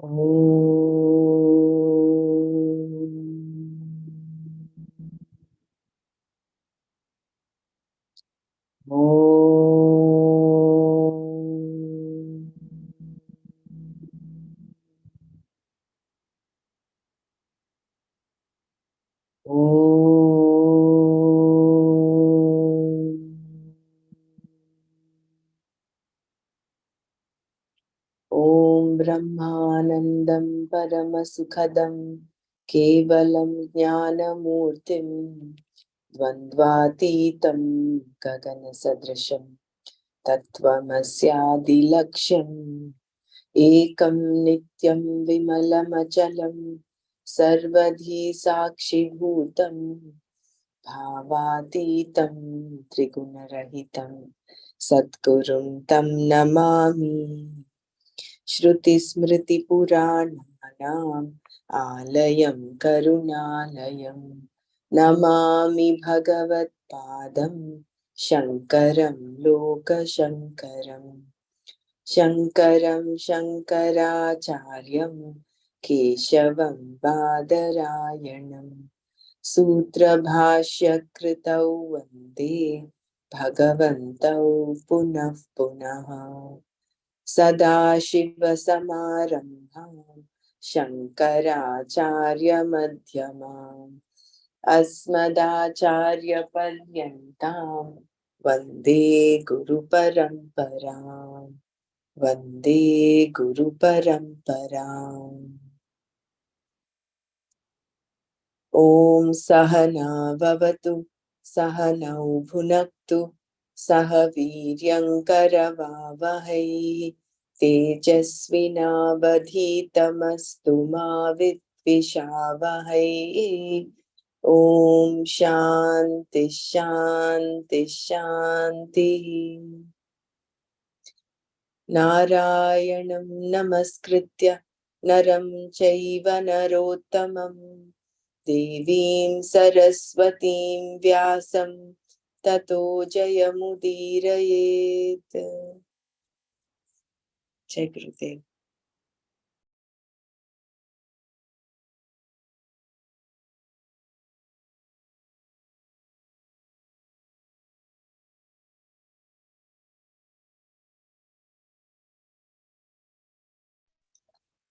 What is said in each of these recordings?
Om. Om Brahmanandam Paramasukadam Kevalam Jnanamurtim Dvandvatitam Gagana Sadrasham Tattvamasyadilaksham Ekam Nityam Vimalamachalam Sarvadhi Sakshibhutam Bhavatitam Trigunarahitam Satgurum Tam Namami Shrutismritipuranam Alayam Karunalayam Namami Bhagavatpadam Shankaram Lokashankaram Shankaram Shankaracharyam Keshavam Badarayanam Sutra Bhashya Kritau Vande Bhagavantau Punah Punah Sadashivasamarambham Shankaracharya-madhyamam Asmadacharya-paryantam Vande Guru-paramparam Vande Guru-paramparam Om Sahana Vavatu Sahanau Bhunaktu Saha Viryankaravavahai Tejasvinavadhitamastu ma vidvishavahai Om Shanti Shanti Shanti Narayanam Namaskritya Naram Chaiva Narottamam Devim Saraswatim Vyasam Tato Jayamudirayet. Jai Gurudev.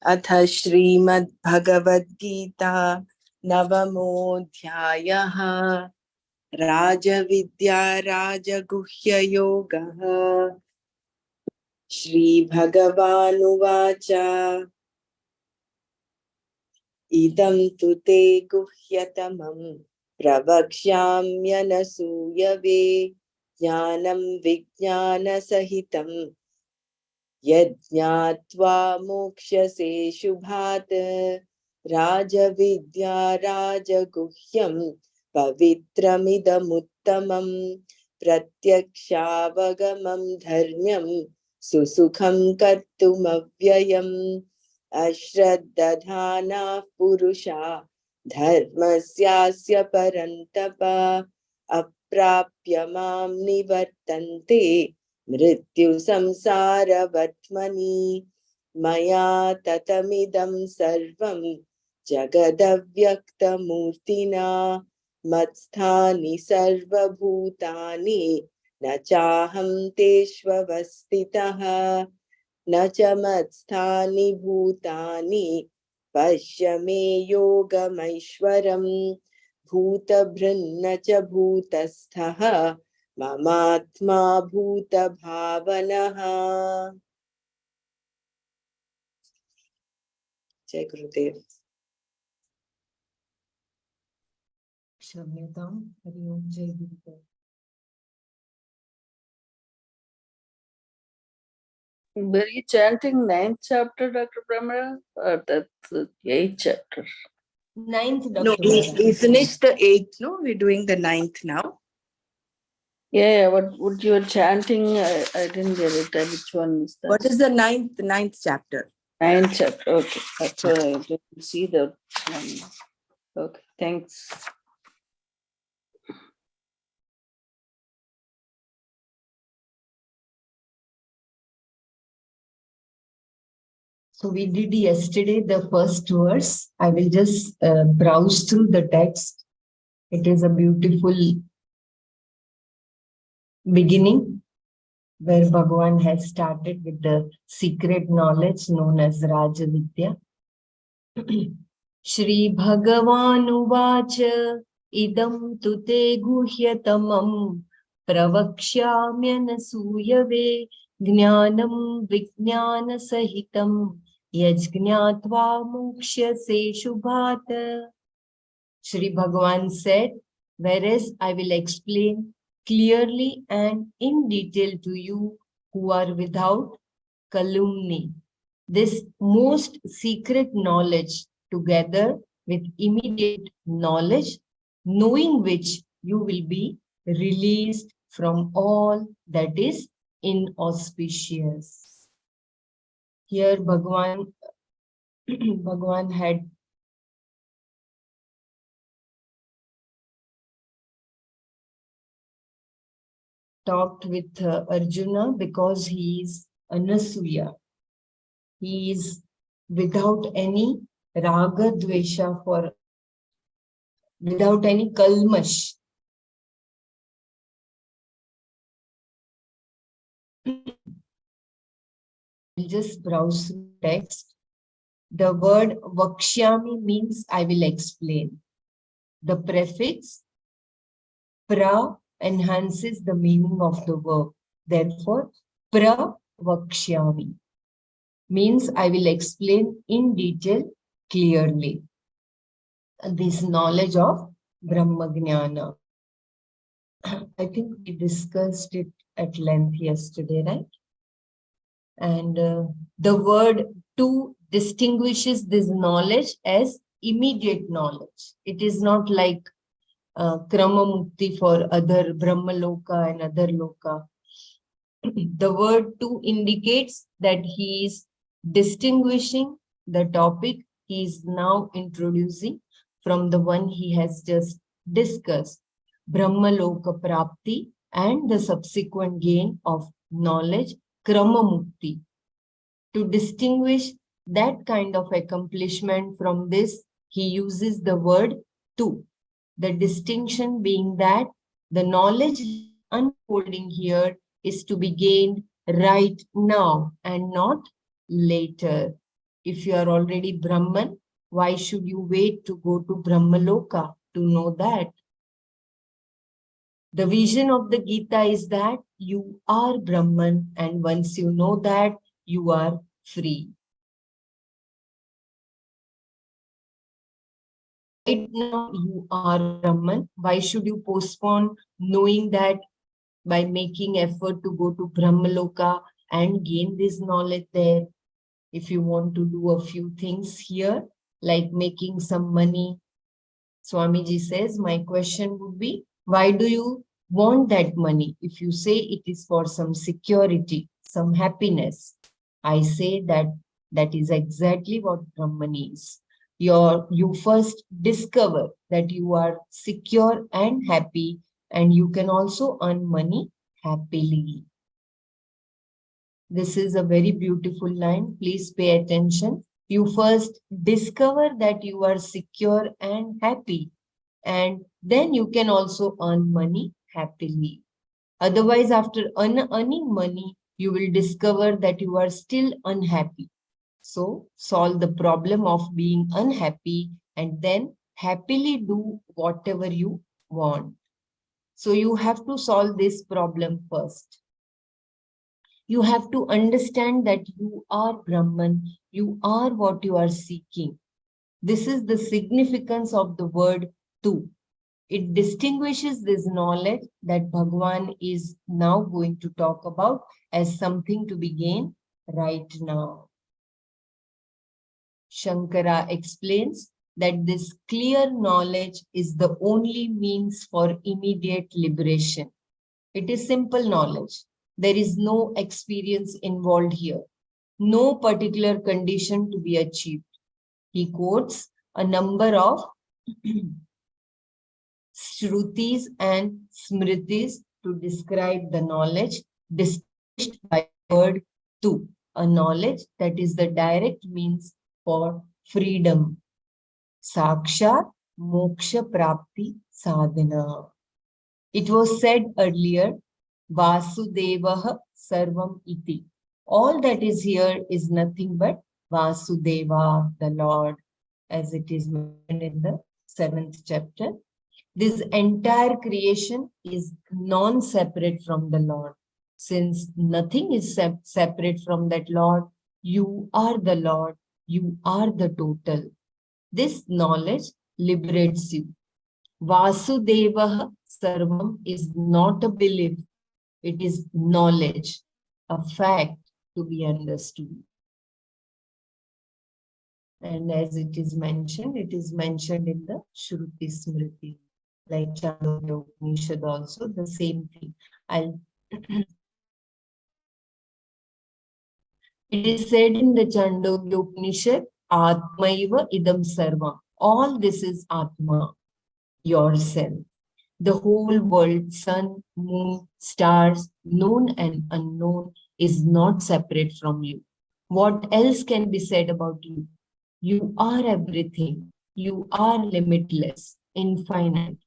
Atha Shrimad Bhagavad Gita Navamodhyayah Raja Vidya Raja Guhya Yoga Shri Bhagavanuvacha Idam tu te guhyatamam pravakshamyanasuyave jnanam vijnana sahitam yajñatva mokshase shubhat raja vidya raja guhyam pavitramidamuttamam pratyakshaavagamam dharmyam susukham kartumavyayam Ashraddhana Purusha Dharmasyasya Parantapa Aprapya Mam Nivartante Mrityu Samsara Vatmani Maya Tatamidam Sarvam Jagadavyakta Murtina Matsthani Sarva Bhutani Nachaham Teshvavastitaha न च मत्स्थानि भूतानि पश्य मे योगमैश्वरम् भूतभृन्न च भूतस्थः ममात्मा भूतभावनः जय गुरुदेव क्षम्यतां हरि ओम जय गुरुदेव Were you chanting 9th chapter, Dr. Pramara, or that's 8th chapter? 9th, No, Dr. we finished the 8th, no? We're doing the 9th now. Yeah, what you were chanting, I didn't get it. Which one is that? What is the 9th chapter? 9th chapter, okay. That's why I didn't see that one. Okay, thanks. So we did yesterday the first verse. I will just browse through the text. It is a beautiful beginning where Bhagavan has started with the secret knowledge known as Rajavidya. Shri Bhagavan Uvacha idam tute guhyatamam pravakshyamyanasuyave jnanam vijnana sahitam yajgnatva mukhyase shubhat. Shri Bhagavan said, whereas I will explain clearly and in detail to you who are without calumny this most secret knowledge together with immediate knowledge, knowing which you will be released from all that is inauspicious. Here Bhagavan, Bhagavan had talked with Arjuna because he is Anasuya. He is without any raga dvesha for, without any kalmash. I'll just browse through text. The word vakshyami means I will explain. The prefix pra enhances the meaning of the verb. Therefore, pra vakshyami means I will explain in detail clearly this knowledge of Brahma Jnana. I think we discussed it at length yesterday, right? And the word to distinguishes this knowledge as immediate knowledge. It is not like Krama Mukti for other Brahma Loka and other Loka. The word to indicates that he is distinguishing the topic he is now introducing from the one he has just discussed, Brahma Loka Prapti and the subsequent gain of knowledge, Krama Mukti. To distinguish that kind of accomplishment from this, he uses the word to. The distinction being that the knowledge unfolding here is to be gained right now and not later. If you are already Brahman, why should you wait to go to Brahmaloka to know that? The vision of the Gita is that you are Brahman, and once you know that, you are free. Right now, you are Brahman. Why should you postpone knowing that by making effort to go to Brahmaloka and gain this knowledge there? If you want to do a few things here, like making some money, Swamiji says, my question would be, why do you want that money? If you say it is for some security, some happiness, I say that that is exactly what Brahman is. You first discover that you are secure and happy, and you can also earn money happily. This is a very beautiful line. Please pay attention. You first discover that you are secure and happy, and then you can also earn money happily. Otherwise, after earning money, you will discover that you are still unhappy. So solve the problem of being unhappy and then happily do whatever you want. So you have to solve this problem first. You have to understand that you are Brahman, you are what you are seeking. This is the significance of the word tu. It distinguishes this knowledge that Bhagavan is now going to talk about as something to be gained right now. Shankara explains that this clear knowledge is the only means for immediate liberation. It is simple knowledge. There is no experience involved here, no particular condition to be achieved. He quotes a number of Shrutis and Smritis to describe the knowledge distinguished by the word tu. a knowledge that is the direct means for freedom. Sakshat moksha prapti sadhana. It was said earlier, Vasudevah sarvam iti. All that is here is nothing but Vasudeva, the Lord, as it is mentioned in the 7th chapter. This entire creation is non-separate from the Lord. Since nothing is separate from that Lord, you are the Lord, you are the total. This knowledge liberates you. Vasudeva Sarvam is not a belief, it is knowledge, a fact to be understood. And as it is mentioned in the Shruti Smriti, like Chandogya Upanishad also, the same thing. It is said in the Chandogya Upanishad, Atmaiva idam sarvam. All this is Atma, yourself. The whole world, sun, moon, stars, known and unknown, is not separate from you. What else can be said about you? You are everything. You are limitless, infinite.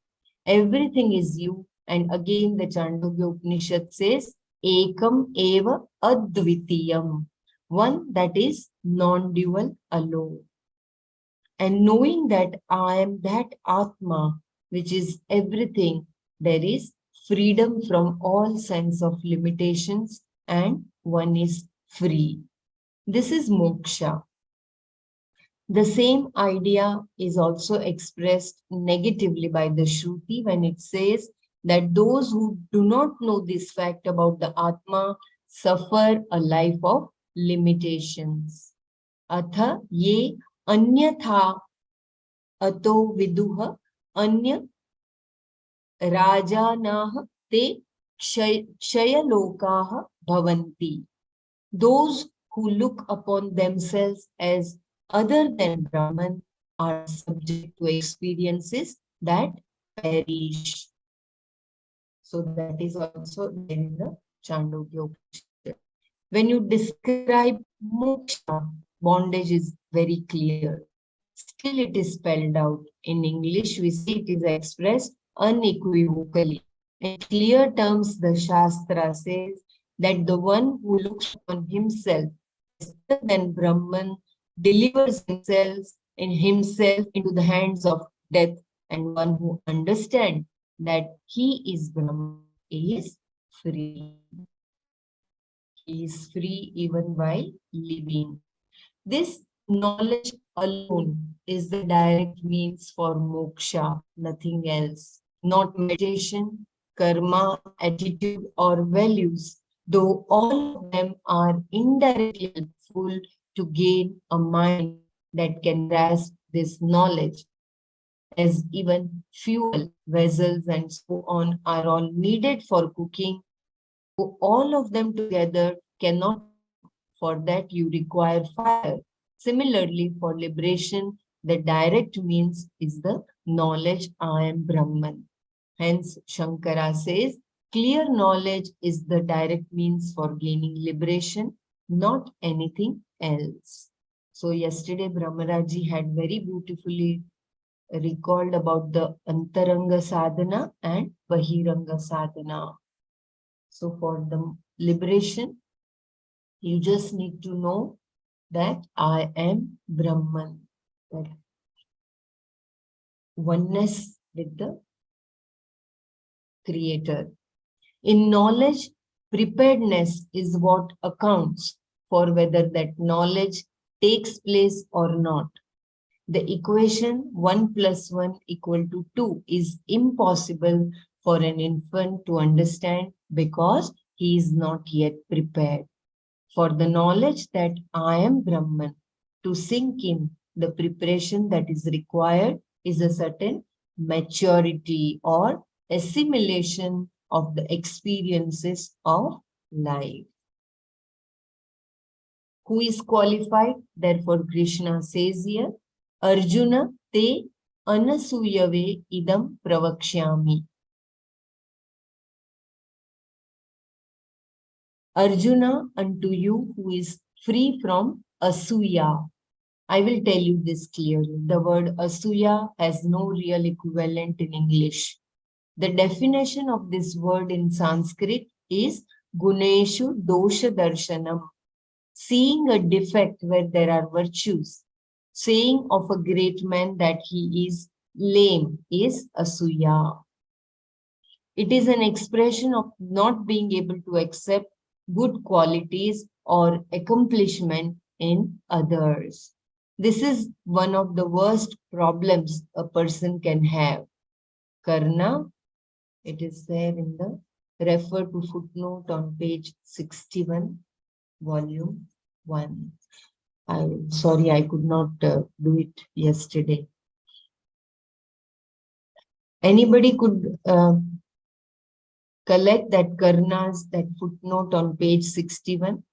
Everything is you. And again, the Chandogya Upanishad says, Ekam eva advitiyam. One that is non-dual alone. And knowing that I am that Atma, which is everything, there is freedom from all sense of limitations and one is free. This is moksha. The same idea is also expressed negatively by the Shruti when it says that those who do not know this fact about the Atma suffer a life of limitations. Atha ye anyatha ato viduha anya rajanah te shayalokaha bhavanti. Those who look upon themselves as other than Brahman are subject to experiences that perish. So that is also there in the Chandogya Upanishad. When you describe moksha, bondage is very clear. Still it is spelled out. In English, we say it is expressed unequivocally. In clear terms, the Shastra says that the one who looks on himself as other than Brahman delivers himself into the hands of death, and one who understands that he is Brahman is free. He is free even while living. This knowledge alone is the direct means for moksha, nothing else. Not meditation, karma, attitude, or values, though all of them are indirectly helpful to gain a mind that can grasp this knowledge, as even fuel, vessels, and so on are all needed for cooking. So all of them together cannot. For that, you require fire. Similarly, for liberation, the direct means is the knowledge I am Brahman. Hence, Shankara says, clear knowledge is the direct means for gaining liberation, not anything else. So yesterday, Brahmaraji had very beautifully recalled about the Antaranga Sadhana and Bahiranga Sadhana. So for the liberation, you just need to know that I am Brahman, that oneness with the Creator. In knowledge, preparedness is what accounts for whether that knowledge takes place or not. The equation 1 + 1 = 2 is impossible for an infant to understand because he is not yet prepared. For the knowledge that I am Brahman to sink in, the preparation that is required is a certain maturity or assimilation of the experiences of life. Who is qualified? Therefore, Krishna says here, Arjuna te anasuyave idam pravakshyami. Arjuna, unto you who is free from asuya. I will tell you this clearly. The word asuya has no real equivalent in English. The definition of this word in Sanskrit is guneshu dosha darshanam, seeing a defect where there are virtues. Saying of a great man that he is lame is asuya. It is an expression of not being able to accept good qualities or accomplishment in others. This is one of the worst problems a person can have. Karna, it is there in the refer to footnote on page 61, volume 1. I'm sorry, I could not do it yesterday. Anybody could collect that Karna's, that footnote on page 61?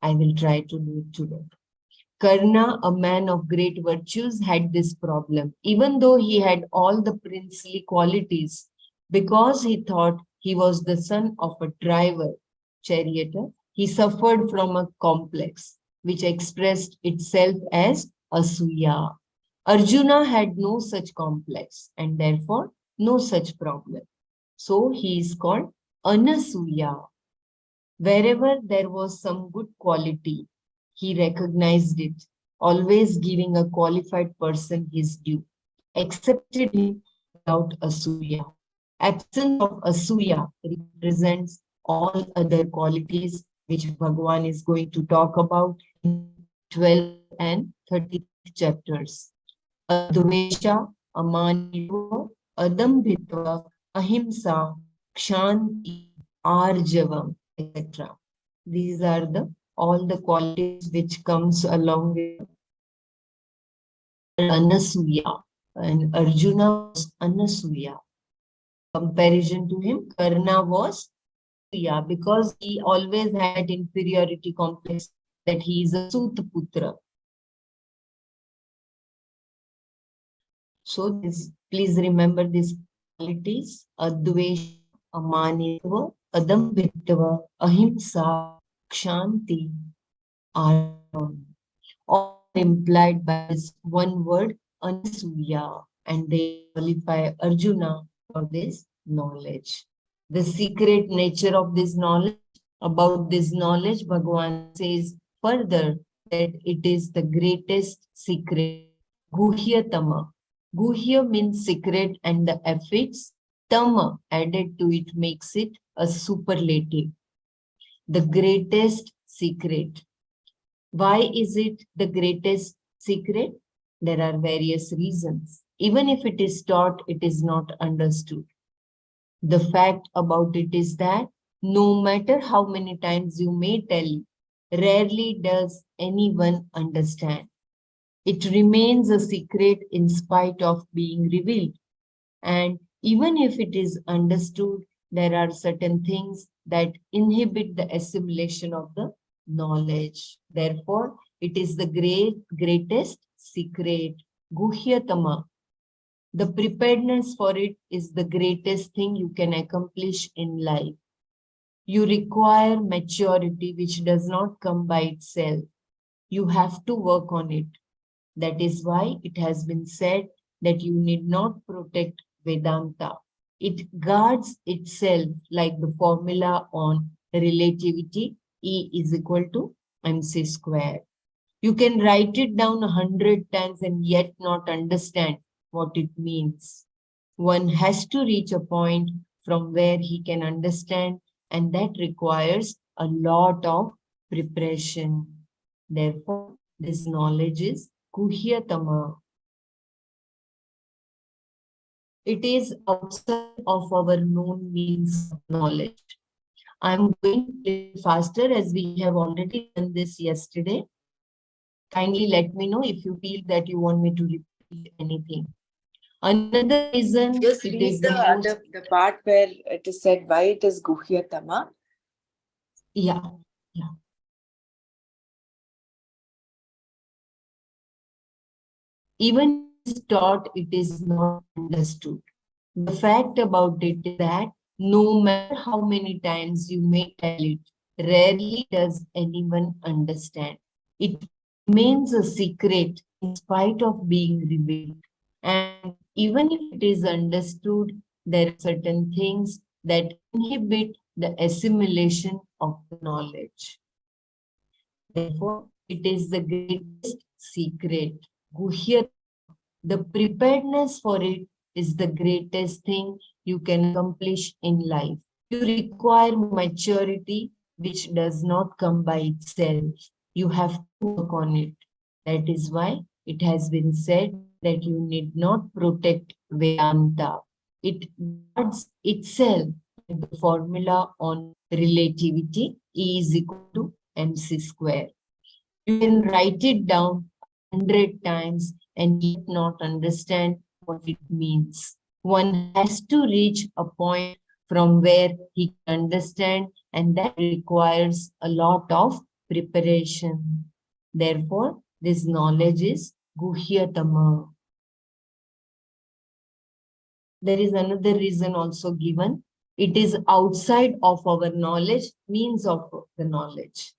I will try to do it today. Karna, a man of great virtues, had this problem. Even though he had all the princely qualities, because he thought he was the son of a driver, charioteer, he suffered from a complex, which expressed itself as asuya. Arjuna had no such complex and therefore no such problem. So he is called anasuya. Wherever there was some good quality, he recognized it, always giving a qualified person his due, accepted him without asuya. Absence of asuya represents all other qualities which Bhagavan is going to talk about in 12th and 13th chapters. Advesha, amanitva, adambhitva, ahimsa, kshanti, arjavam, etc. These are the all the qualities which comes along with Anasuya, and Arjuna was Anasuya. Comparison to him, Karna was Suya, because he always had inferiority complex that he is a Sutputra. So this, please remember these qualities: Advesha, Amanitva, Adambhitva, Ahimsa, Kshanti, Arjuna. All implied by this one word, Anasuya, and they qualify Arjuna for this knowledge. The secret nature of this knowledge, about this knowledge, Bhagavan says further that it is the greatest secret, Guhyatama. Guhya means secret, and the affix tama added to it makes it a superlative. The greatest secret. Why is it the greatest secret? There are various reasons. Even if it is taught, it is not understood. The fact about it is that no matter how many times you may tell, rarely does anyone understand. It remains a secret in spite of being revealed. And even if it is understood, there are certain things that inhibit the assimilation of the knowledge. Therefore, it is the greatest secret, Guhyatama. The preparedness for it is the greatest thing you can accomplish in life. You require maturity, which does not come by itself. You have to work on it. That is why it has been said that you need not protect Vedanta. It guards itself like the formula on relativity, E is equal to mc square. You can write it down 100 times and yet not understand what it means. One has to reach a point from where he can understand, and that requires a lot of preparation. Therefore, this knowledge is Guhyatama. It is outside of our known means of knowledge. I'm going a little faster as we have already done this yesterday. Kindly let me know if you feel that you want me to repeat anything. Another reason Just it read is the most... the part where it is said why it is Guhyatama. Yeah. Even if it is taught, it is not understood. The fact about it is that no matter how many times you may tell it, rarely does anyone understand. It remains a secret in spite of being revealed. And even if it is understood, there are certain things that inhibit the assimilation of the knowledge. Therefore, it is the greatest secret. Guhyatama. The preparedness for it is the greatest thing you can accomplish in life. You require maturity, which does not come by itself. You have to work on it. That is why it has been said that you need not protect Vedanta. It guards itself, like the formula on relativity, E is equal to mc square. You can write it down 100 times and yet not understand what it means. One has to reach a point from where he can understand, and that requires a lot of preparation. Therefore, this knowledge is Guhyatama. There is another reason also given. It is outside of our knowledge, means of the knowledge.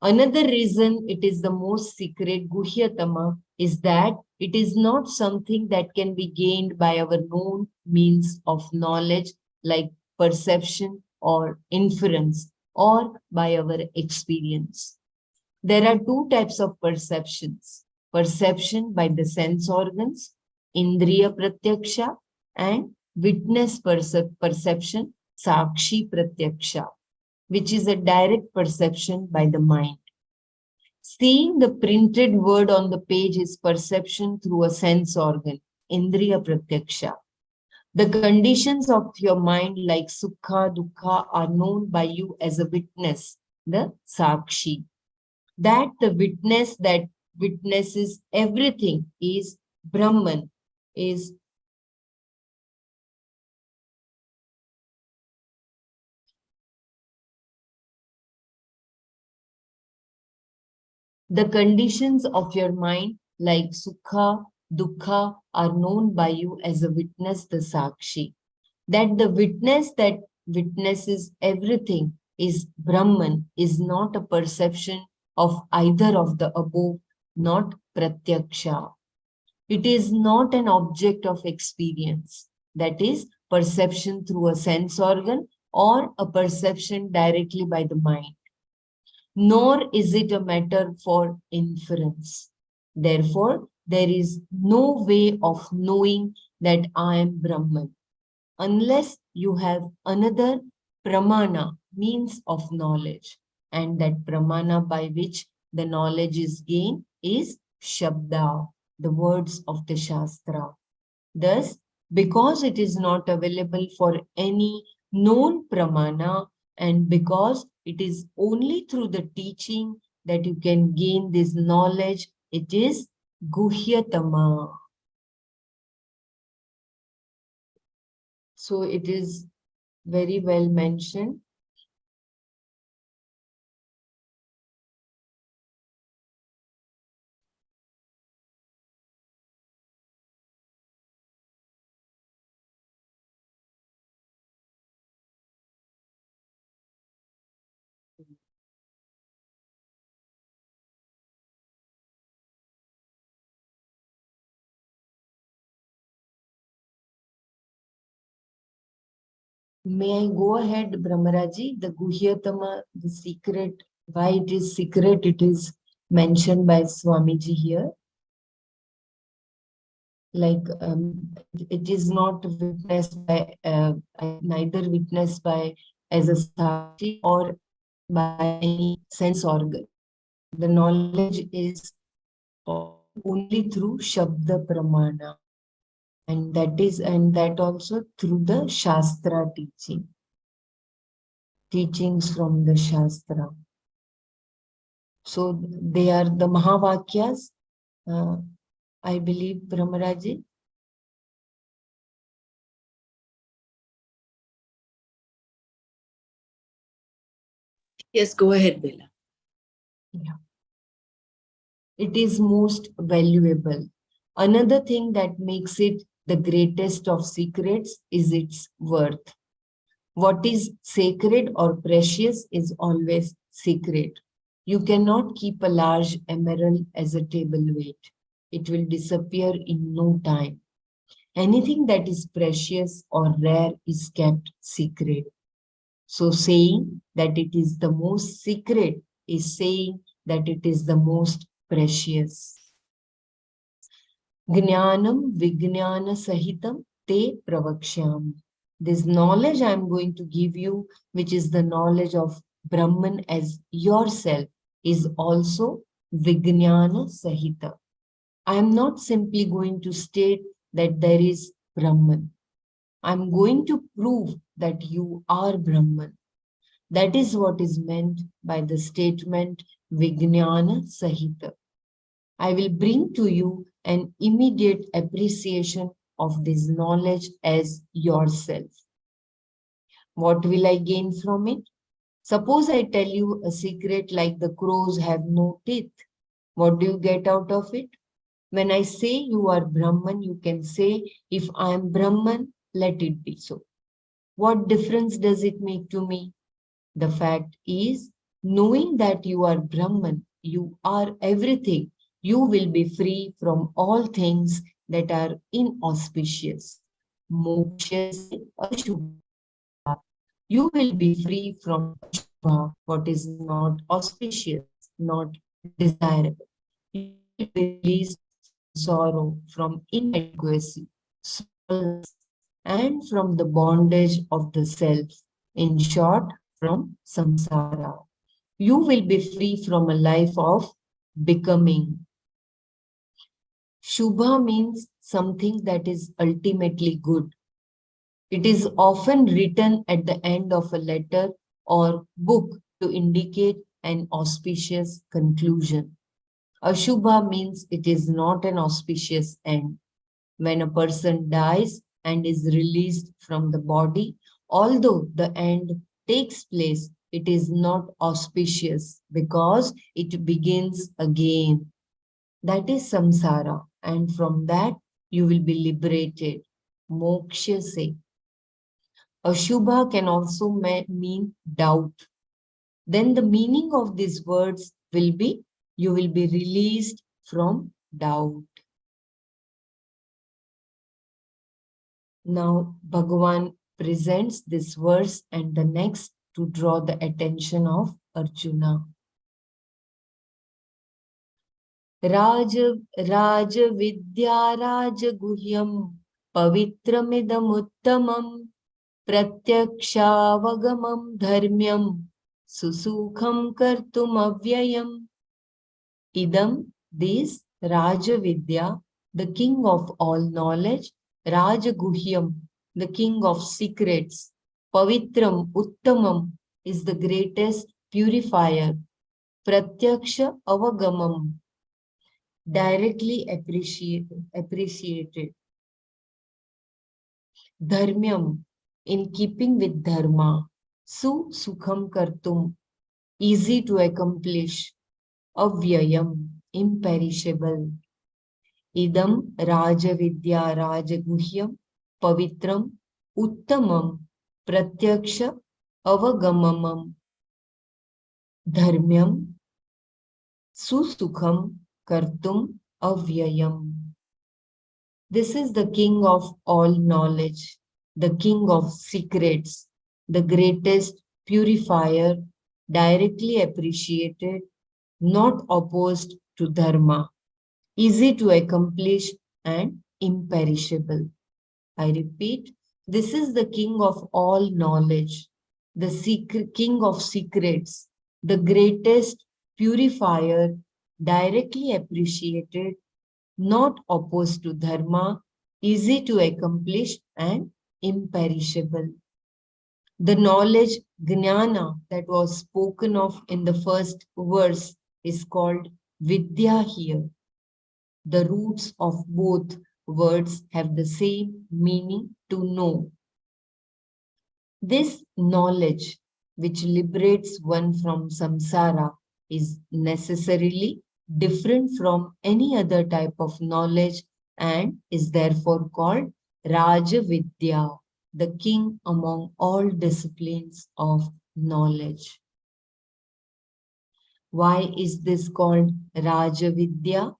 Another reason it is the most secret, Guhyatama, is that it is not something that can be gained by our known means of knowledge like perception or inference or by our experience. There are two types of perceptions. Perception by the sense organs, Indriya Pratyaksha, and witness perception, Sakshi Pratyaksha, which is a direct perception by the mind. Seeing the printed word on the page is perception through a sense organ, Indriya Pratyaksha. The conditions of your mind like Sukha, Dukkha are known by you as a witness, the Sakshi. That the witness that witnesses everything is Brahman, is the conditions of your mind, like Sukha, Dukkha, are known by you as a witness, the Sakshi. That the witness that witnesses everything is Brahman is not a perception of either of the above, not Pratyaksha. It is not an object of experience, that is, perception through a sense organ or a perception directly by the mind, nor is it a matter for inference. Therefore, there is no way of knowing that I am Brahman unless you have another pramana, means of knowledge. And that pramana by which the knowledge is gained is Shabda, the words of the Shastra. Thus, because it is not available for any known pramana, and because it is only through the teaching that you can gain this knowledge, it is Guhyatama. So it is very well mentioned. May I go ahead, Brahmaraji? The Guhyatama, the secret, why it is secret, it is mentioned by Swamiji here. Like it is not witnessed by, neither witnessed by as a sakshi or by any sense organ. The knowledge is only through Shabda Pramana. And that also through the Shastra teaching. Teachings from the Shastra. So they are the Mahavakyas, I believe, Brahmaraji. Yes, go ahead, Bella. Yeah. It is most valuable. Another thing that makes it the greatest of secrets is its worth. What is sacred or precious is always secret. You cannot keep a large emerald as a table weight. It will disappear in no time. Anything that is precious or rare is kept secret. So saying that it is the most secret is saying that it is the most precious. Jnanam Vijnana Sahitam Te Pravakshyam. This knowledge I am going to give you, which is the knowledge of Brahman as yourself, is also Vijnana Sahita. I am not simply going to state that there is Brahman. I am going to prove that you are Brahman. That is what is meant by the statement Vijnana Sahita. I will bring to you an immediate appreciation of this knowledge as yourself. What will I gain from it? Suppose I tell you a secret like the crows have no teeth. What do you get out of it? When I say you are Brahman, you can say, if I am Brahman, let it be so. What difference does it make to me? The fact is, knowing that you are Brahman, you are everything, you will be free from all things that are inauspicious. Moksha se ashubha. You will be free from ashubha, what is not auspicious, not desirable. You will be released from sorrow, from inadequacy, smallness, and from the bondage of the self. In short, from samsara. You will be free from a life of becoming. Shubha means something that is ultimately good. It is often written at the end of a letter or book to indicate an auspicious conclusion. Ashubha means it is not an auspicious end. When a person dies and is released from the body, although the end takes place, it is not auspicious because it begins again. That is samsara, and from that you will be liberated. Moksha se. Ashubha can also mean doubt. Then the meaning of these words will be you will be released from doubt. Now, Bhagavan presents this verse and the next to draw the attention of Arjuna. Raj Vidya Raj Guhyam Pavitramidam Uttamam Pratyakshaavagamam Dharmyam Susukham Kartum Avyayam. Idam, this Raja Vidya, the king of all knowledge, Raja Guhyam, the king of secrets, Pavitram Uttamam is the greatest purifier, Pratyaksha Avagamam, directly appreciated, Dharmyam, in keeping with Dharma, Sukham Kartum, easy to accomplish, Avyayam, imperishable. Idam Raja Vidya Raja Guhyam Pavitram Uttamam Pratyaksha Avagamamam Dharmyam Susukham Kartum Avyayam. This is the king of all knowledge, the king of secrets, the greatest purifier, directly appreciated, not opposed to dharma, easy to accomplish and imperishable. I repeat, this is the king of all knowledge, the king of secrets, the greatest purifier, directly appreciated, not opposed to dharma, easy to accomplish and imperishable. The knowledge, jnana, that was spoken of in the first verse is called vidya here. The roots of both words have the same meaning, to know. This knowledge, which liberates one from samsara, is necessarily different from any other type of knowledge and is therefore called Raja Vidya, the king among all disciplines of knowledge. Why is this called Rajavidya?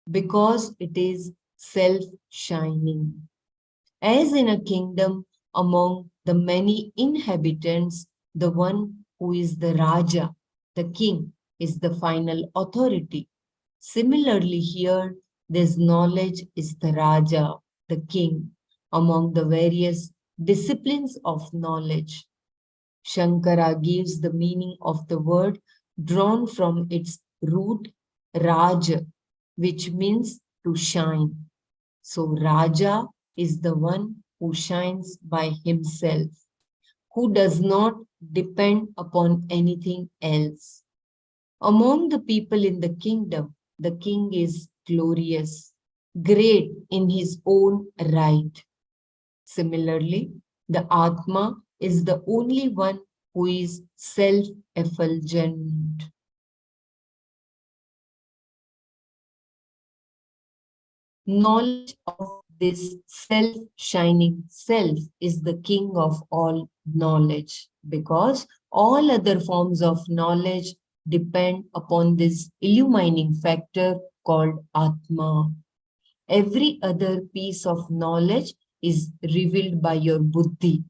Because it is self-shining. As in a kingdom, among the many inhabitants, the one who is the Raja, the king, is the final authority. Similarly, here, this knowledge is the Raja, the king, among the various disciplines of knowledge. Shankara gives the meaning of the word drawn from its root Raj, which means to shine. So Raja is the one who shines by himself, who does not depend upon anything else. Among the people in the kingdom, the king is glorious, great in his own right. Similarly, the Atma is the only one who is self-effulgent. Knowledge of this self-shining self is the king of all knowledge, because all other forms of knowledge depend upon this illumining factor called Atma. Every other piece of knowledge is revealed by your buddhi,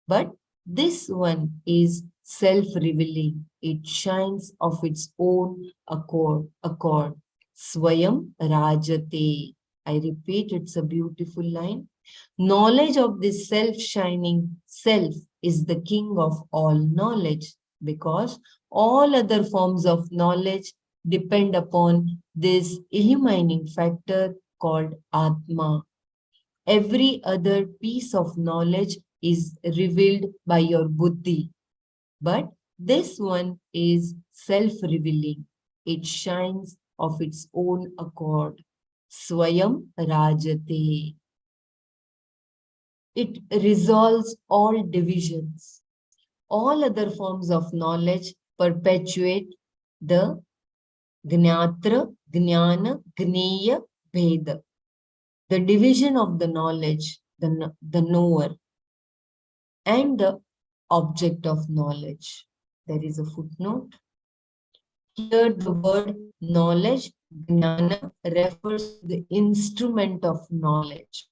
but this one is self-revealing. It shines of its own accord. Swayam Rajate. I repeat, it's a beautiful line. Knowledge of this self-shining self is the king of all knowledge, because all other forms of knowledge depend upon this illumining factor called Atma. Every other piece of knowledge is revealed by your buddhi, but this one is self-revealing. It shines of its own accord. Swayam Rajate. It resolves all divisions. All other forms of knowledge perpetuate the Gnatra, Jnana, Gneya, Veda, the division of the knowledge, the knower, and the object of knowledge. There is a footnote. Here the word knowledge, jnana, refers to the instrument of knowledge.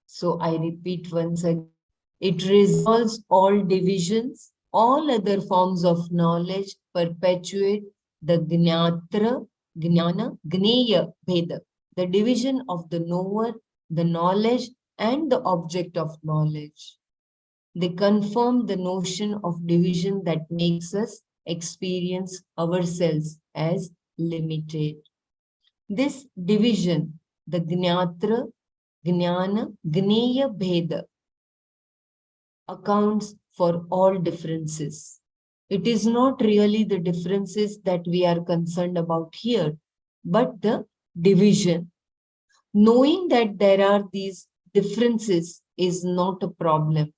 So I repeat once again, it resolves all divisions, all other forms of knowledge perpetuate the gnatra, jnana, gneya, veda, the division of the knower, the knowledge, and the object of knowledge. They confirm the notion of division that makes us experience ourselves as limited. This division, the Gnatra, Jnana, Gneya Bheda, accounts for all differences. It is not really the differences that we are concerned about here, but the division. Knowing that there are these differences is not a problem,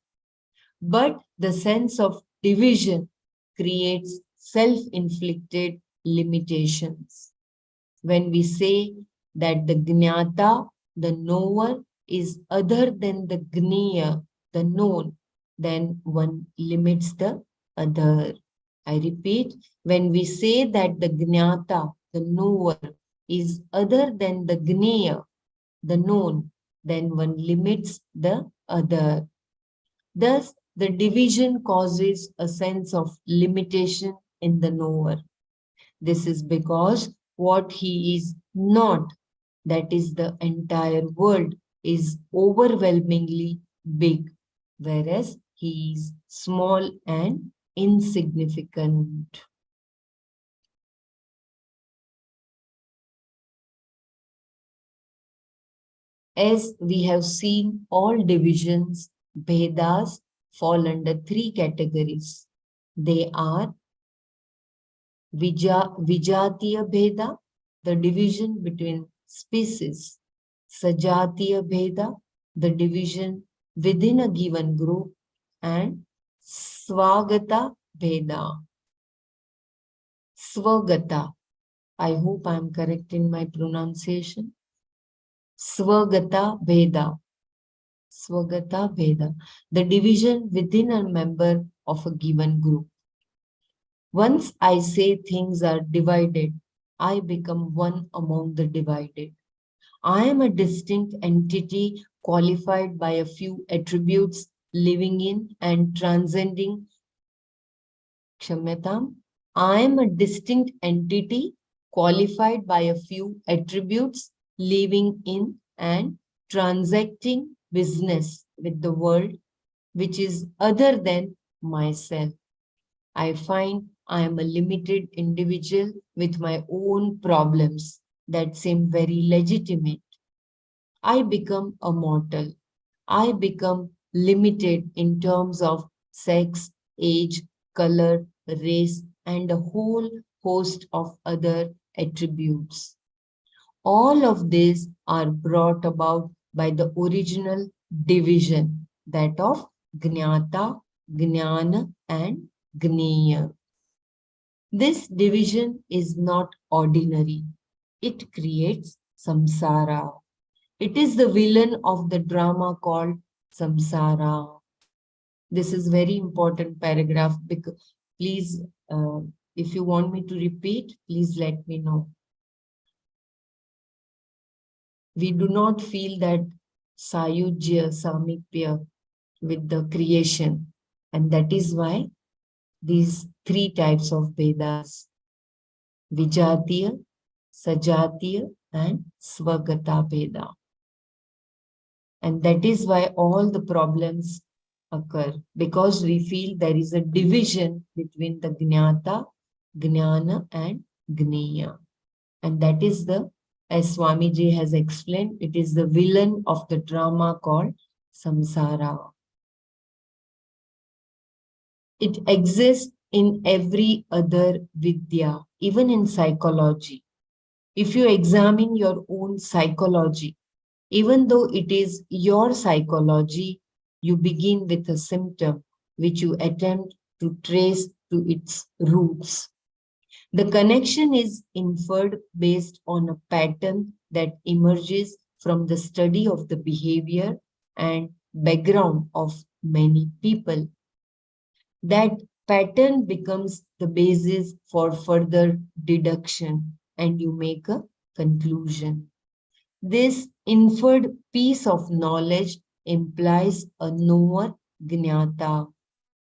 but the sense of division creates self-inflicted limitations. When we say that the Gnata, the knower, is other than the Gneya, the known, then one limits the other. I repeat, when we say that the Gnata, the knower, is other than the Gneya, the known, then one limits the other. Thus, the division causes a sense of limitation in the knower. This is because what he is not, that is the entire world, is overwhelmingly big, whereas he is small and insignificant. As we have seen, all divisions, Vedas, fall under three categories. They are Vijatiya Bheda, the division between species. Sajatiya Bheda, the division within a given group. And Swagata Bheda. Swagata. I hope I am correct in my pronunciation. Swagata Veda. Swagata Veda, the division within a member of a given group. Once I say things are divided, I become one among the divided. I am a distinct entity qualified by a few attributes living in and transcending Kshamyatam. I am a distinct entity qualified by a few attributes living in and transacting business with the world, which is other than myself. I find I am a limited individual with my own problems that seem very legitimate. I become a mortal. I become limited in terms of sex, age, color, race, and a whole host of other attributes. All of these are brought about by the original division, that of Jnata, Jnana, and Gneya. This division is not ordinary. It creates samsara. It is the villain of the drama called samsara. This is very important paragraph because please, if you want me to repeat, please let me know. We do not feel that sayujya, samipya with the creation. And that is why these three types of Vedas, Vijatiya, Sajatiya, and Swagata Veda. And that is why all the problems occur, because we feel there is a division between the Jnata, Jnana, and Gneya. And that is the, as Swamiji has explained, it is the villain of the drama called samsara. It exists in every other vidya, even in psychology. If you examine your own psychology, even though it is your psychology, you begin with a symptom which you attempt to trace to its roots. The connection is inferred based on a pattern that emerges from the study of the behavior and background of many people. That pattern becomes the basis for further deduction, and you make a conclusion. This inferred piece of knowledge implies a knower jnata,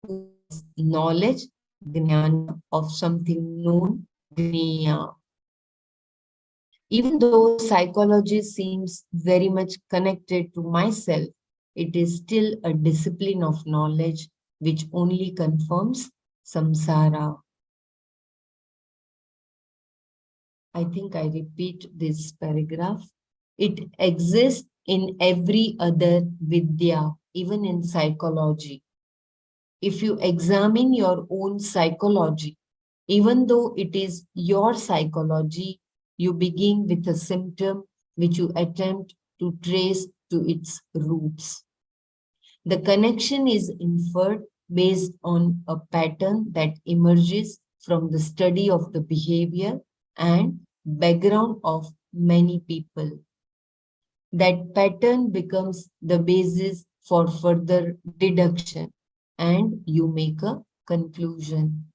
who has knowledge, jnana, of something known, jneya. Even though psychology seems very much connected to myself, it is still a discipline of knowledge which only confirms samsara. I think I repeat this paragraph. It exists in every other vidya, even in psychology. If you examine your own psychology, even though it is your psychology, you begin with a symptom which you attempt to trace to its roots. The connection is inferred based on a pattern that emerges from the study of the behavior and background of many people. That pattern becomes the basis for further deduction, and you make a conclusion.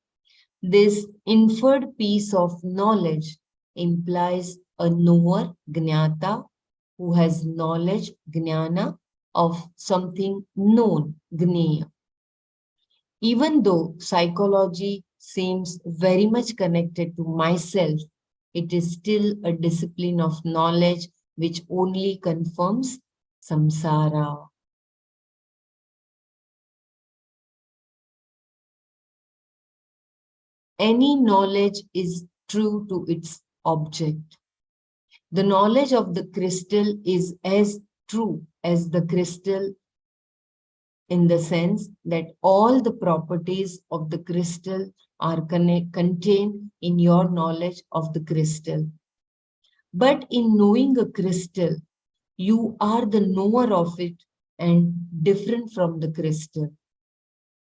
This inferred piece of knowledge implies a knower, jnata, who has knowledge, jnana, of something known, jneya. Even though psychology seems very much connected to myself, it is still a discipline of knowledge which only confirms samsara. Any knowledge is true to its object. The knowledge of the crystal is as true as the crystal, in the sense that all the properties of the crystal are contained in your knowledge of the crystal. But in knowing a crystal, you are the knower of it and different from the crystal.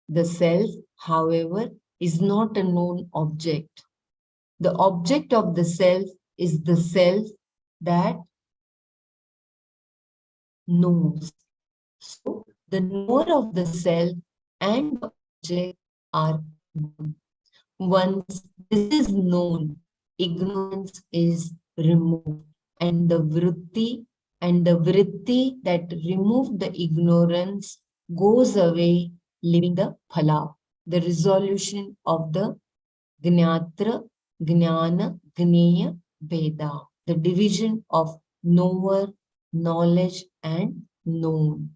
The self, however, is not a known object. The object of the self is the self that knows. So the knower of the self and the object are one. Once this is known, ignorance is removed, and the vritti that removed the ignorance goes away, leaving the phala, the resolution of the Gnatra, Gnana, Gneya, Veda, the division of knower, knowledge, and known.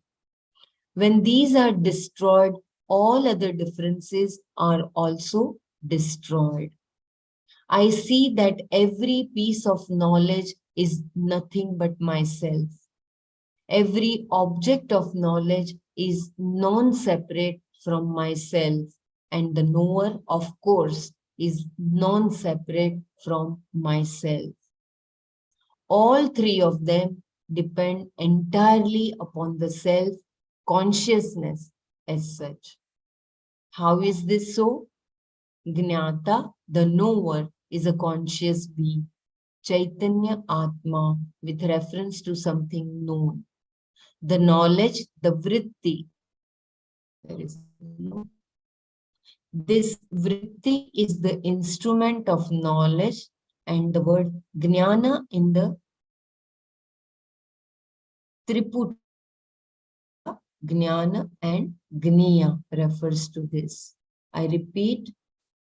When these are destroyed, all other differences are also destroyed. I see that every piece of knowledge is nothing but myself. Every object of knowledge is non-separate from myself, and the knower, of course, is non-separate from myself. All three of them depend entirely upon the self-consciousness as such. How is this so? Gnata, the knower, is a conscious being. Chaitanya Atma, with reference to something known. The knowledge, the vritti. This vritti is the instrument of knowledge, and the word jnana in the Triputi, jnana and gniya refers to this. I repeat,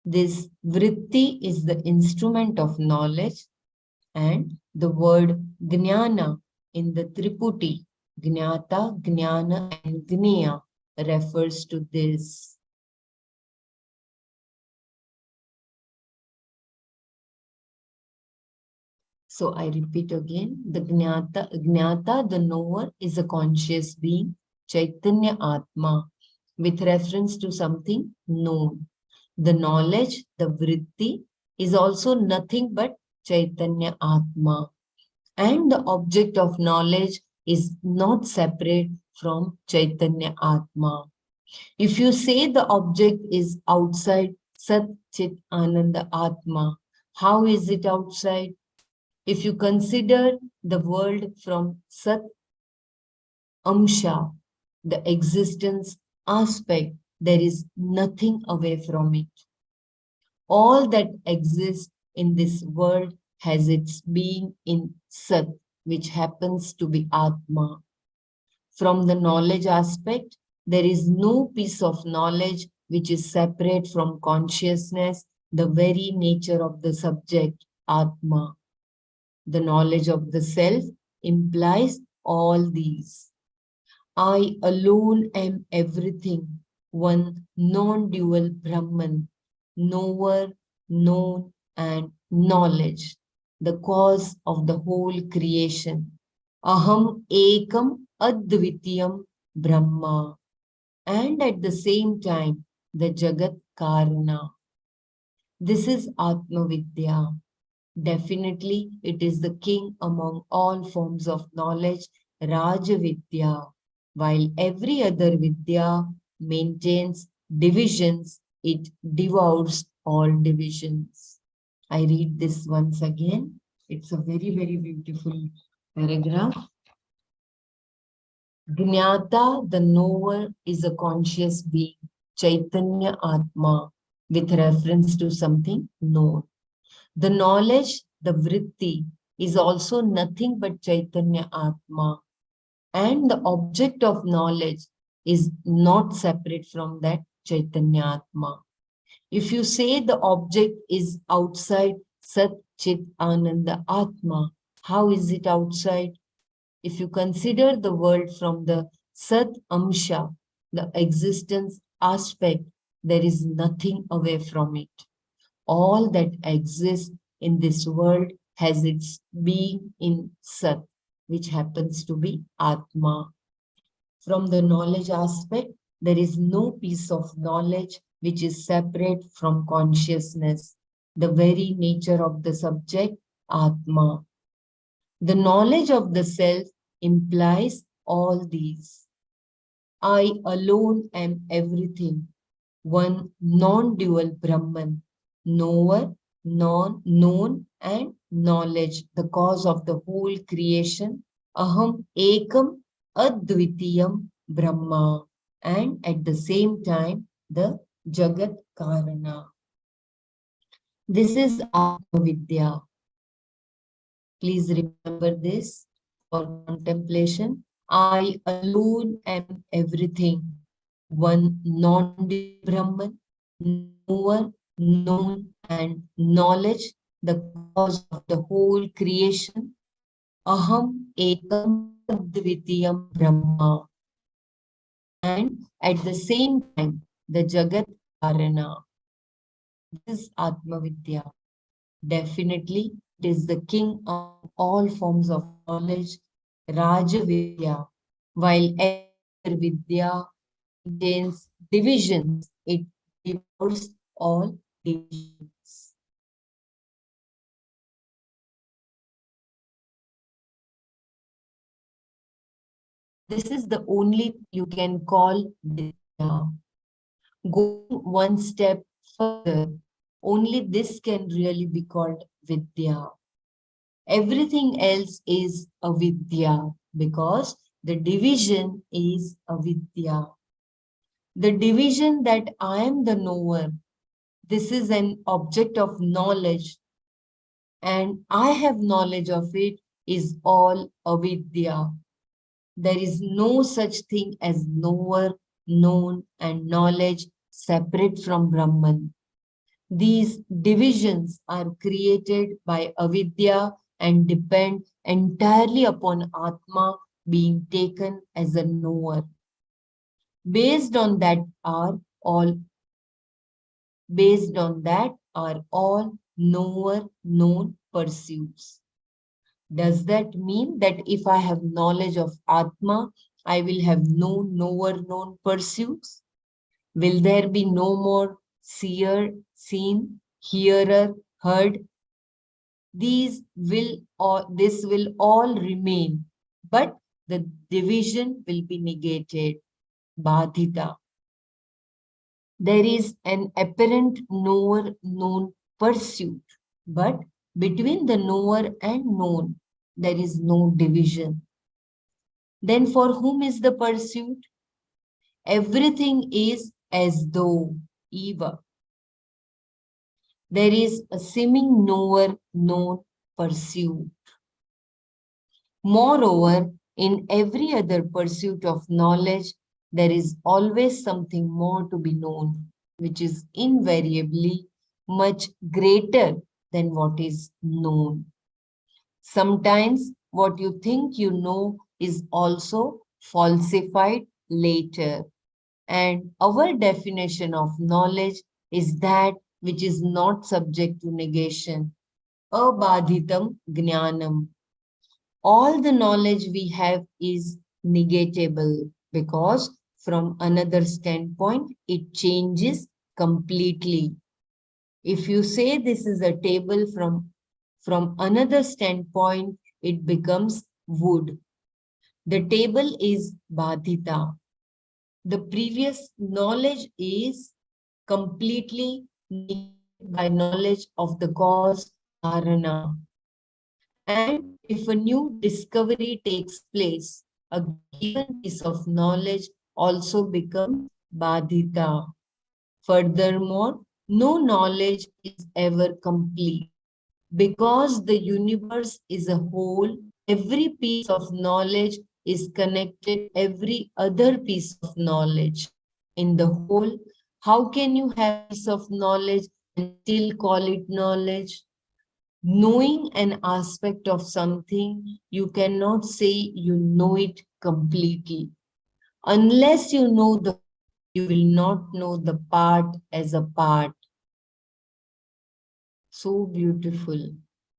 this vritti is the instrument of knowledge, and the word jnana in the Triputi, jnata, jnana and gniya refers to this. So I repeat again, the Gnata, the knower, is a conscious being, Chaitanya Atma, with reference to something known. The knowledge, the vritti, is also nothing but Chaitanya Atma. And the object of knowledge is not separate from Chaitanya Atma. If you say the object is outside Sat Chit Ananda Atma, how is it outside? If you consider the world from Sat Amsha, the existence aspect, there is nothing away from it. All that exists in this world has its being in Sat, which happens to be Atma. From the knowledge aspect, there is no piece of knowledge which is separate from consciousness, the very nature of the subject, Atma. The knowledge of the self implies all these. I alone am everything, one non-dual Brahman, knower, known, and knowledge, the cause of the whole creation. Aham ekam advitiyam Brahma, and at the same time, the Jagat Karana. This is Atma Vidya. Definitely, it is the king among all forms of knowledge, Raja Vidya, while every other Vidya maintains divisions, it devours all divisions. I read this once again. It's a very, very beautiful paragraph. Jnata, the knower, is a conscious being, Chaitanya Atma, with reference to something known. The knowledge, the vritti, is also nothing but Chaitanya Atma. And the object of knowledge is not separate from that Chaitanya Atma. If you say the object is outside Sat Chit Ananda Atma, how is it outside? If you consider the world from the Sat Amsha, the existence aspect, there is nothing away from it. All that exists in this world has its being in Sat, which happens to be Atma. From the knowledge aspect, there is no piece of knowledge which is separate from consciousness, the very nature of the subject, Atma. The knowledge of the self implies all these. I alone am everything, one non-dual Brahman, knower, known, and knowledge, the cause of the whole creation. Aham ekam Advitiyam Brahma, and at the same time the Jagat Karana. This is Atma Vidya. Please remember this for contemplation. I alone am everything. One non-divine Brahman, knower, known, and knowledge, the cause of the whole creation. Aham ekam advitiyam Brahma. And at the same time, the Jagat Karana. This is Atma Vidya. Definitely, it is the king among all forms of knowledge, Raja Vidya. While every other Vidya contains divisions, it devours all divisions. This is the only you can call Vidya. Going one step further, only this can really be called Vidya. Everything else is avidya because the division is avidya. The division that I am the knower, this is an object of knowledge and I have knowledge of it, is all avidya. There is no such thing as knower, known, and knowledge separate from Brahman. These divisions are created by avidya and depend entirely upon Atma being taken as a knower. Based on that are all knower known pursuits. Does that mean that if I have knowledge of Atma, I will have no knower known pursuits? Will there be no more seer, seen, hearer, heard? This will all remain, but the division will be negated. Badhita. There is an apparent knower known pursuit, but between the knower and known, there is no division. Then for whom is the pursuit? Everything is as though, eva. There is a seeming knower known pursuit. Moreover, in every other pursuit of knowledge, there is always something more to be known, which is invariably much greater than what is known. Sometimes what you think you know is also falsified later. And our definition of knowledge is that which is not subject to negation. Abadhitam jnanam. All the knowledge we have is negatable because from another standpoint, it changes completely. If you say this is a table from another standpoint, it becomes wood. The table is badhita. The previous knowledge is completely negated by knowledge of the cause, karana. And if a new discovery takes place, a given piece of knowledge also becomes badhita. Furthermore, no knowledge is ever complete. Because the universe is a whole, every piece of knowledge is connected every other piece of knowledge. In the whole, how can you have piece of knowledge and still call it knowledge? Knowing an aspect of something, you cannot say you know it completely. Unless you know the whole, you will not know the part as a part. So beautiful.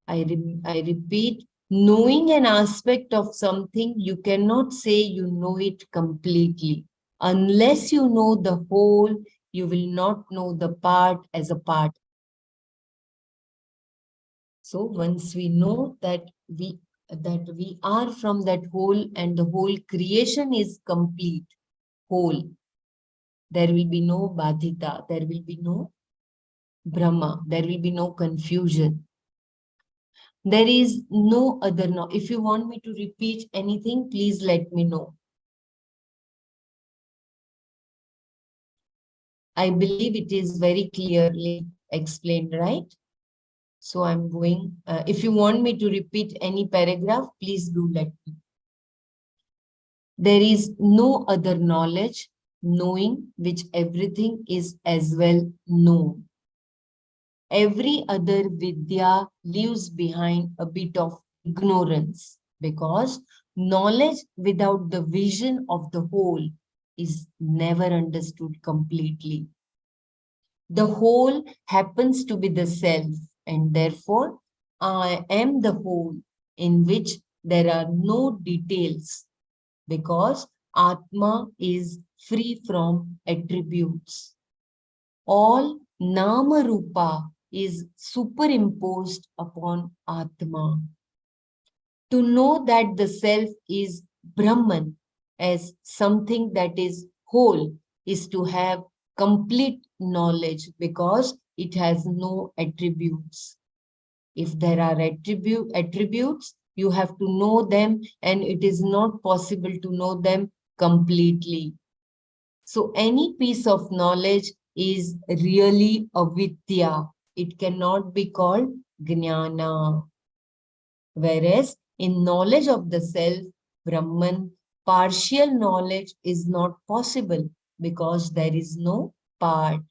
I repeat, knowing an aspect of something, you cannot say you know it completely. Unless you know the whole, you will not know the part as a part. So once we know that we are from that whole and the whole creation is complete, whole, there will be no badhita, there will be no Brahma, there will be no confusion. There is no other. No. If you want me to repeat anything, please let me know. I believe it is very clearly explained, right? So I'm going, if you want me to repeat any paragraph, please do let me. There is no other knowledge, knowing which everything is as well known. Every other vidya leaves behind a bit of ignorance because knowledge without the vision of the whole is never understood completely. The whole happens to be the self, and therefore I am the whole in which there are no details because Atma is free from attributes. All Nama Rupa is superimposed upon Atma. To know that the self is Brahman as something that is whole is to have complete knowledge because it has no attributes. If there are attributes, you have to know them, and it is not possible to know them completely. So any piece of knowledge is really avidya. It cannot be called jnana. Whereas in knowledge of the self, Brahman, partial knowledge is not possible because there is no part.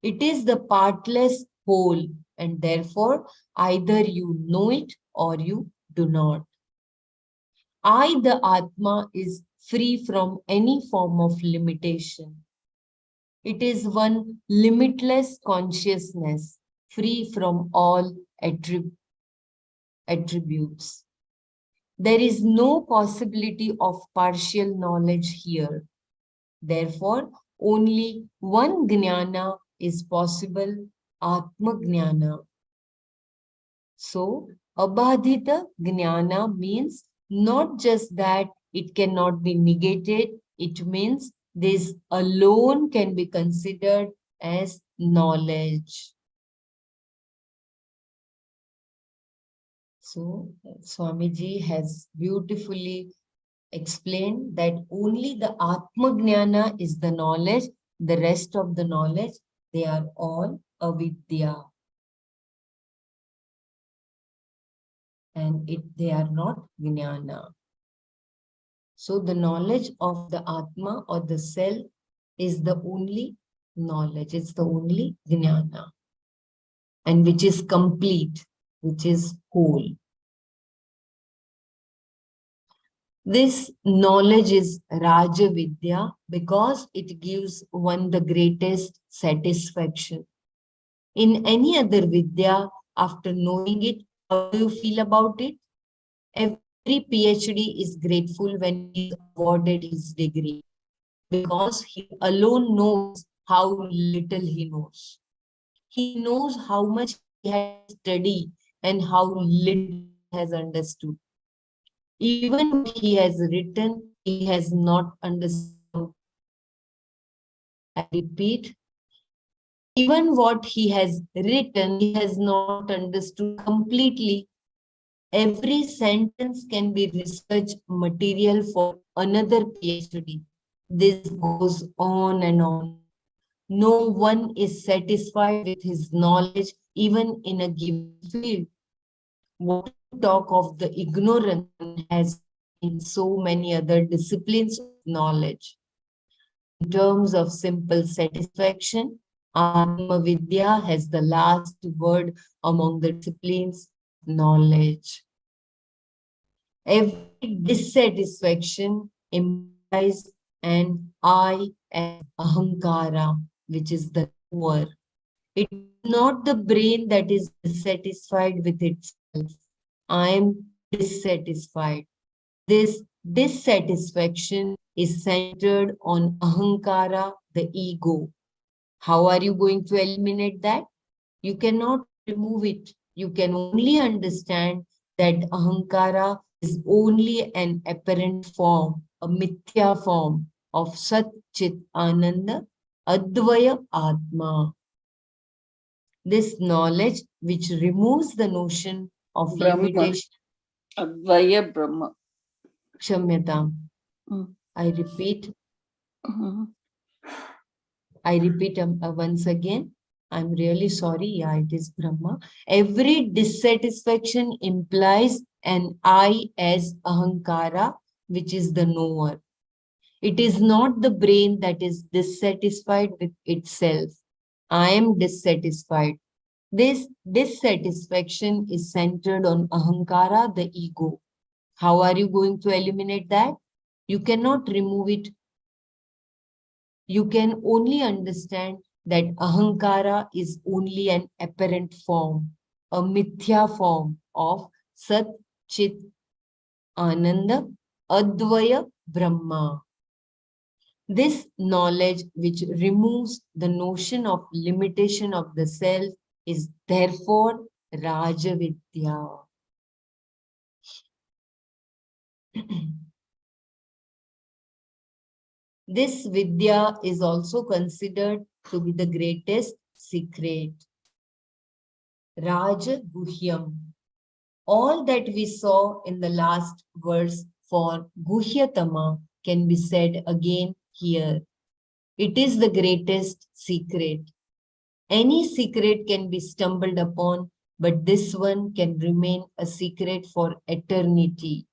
It is the partless whole, and therefore either you know it or you do not. I, the Atma, is free from any form of limitation. It is one limitless consciousness, free from all attributes. There is no possibility of partial knowledge here. Therefore, only one jnana is possible, Atma Jnana. So, abadhita jnana means not just that it cannot be negated, it means this alone can be considered as knowledge. So, Swamiji has beautifully explained that only the Atma Jnana is the knowledge, the rest of the knowledge, they are all avidya. And they are not Jnana. So the knowledge of the Atma or the self is the only knowledge, it's the only Jnana. And which is complete, which is whole. This knowledge is Raja Vidya because it gives one the greatest satisfaction. In any other Vidya, after knowing it, how do you feel about it? Every PhD is grateful when he is awarded his degree because he alone knows how little he knows. He knows how much he had to study and how little he has understood. Even what he has written, he has not understood completely. I repeat, even what he has written, he has not understood completely. Every sentence can be research material for another PhD. This goes on and on. No one is satisfied with his knowledge, even in a given field. What to talk of the ignorance one has in so many other disciplines of knowledge? In terms of simple satisfaction, Atma Vidya has the last word among the disciplines of knowledge. Every dissatisfaction implies an I as Ahankara, which is the knower. It is not the brain that is dissatisfied with itself. I am dissatisfied. This dissatisfaction is centered on Ahankara, the ego. How are you going to eliminate that? You cannot remove it. You can only understand that Ahankara is only an apparent form, a mithya form of Sat Chit Ananda, Advaya Atma. This knowledge which removes the notion of Brahma. limitation. Advaya Brahma. Kshamyatam. I repeat. I repeat once again. I'm really sorry. Yeah, it is Brahma. Every dissatisfaction implies an I as Ahankara, which is the knower. It is not the brain that is dissatisfied with itself. I am dissatisfied. This dissatisfaction is centered on Ahankara, the ego. How are you going to eliminate that? You cannot remove it. You can only understand that Ahankara is only an apparent form, a mithya form of Sat, Chit, Ananda, Advaya, Brahma. This knowledge, which removes the notion of limitation of the self, is therefore Rajavidya. This Vidya is also considered to be the greatest secret. Raja Guhyam. All that we saw in the last verse for Guhyatama can be said again here. It is the greatest secret. Any secret can be stumbled upon, but this one can remain a secret for eternity.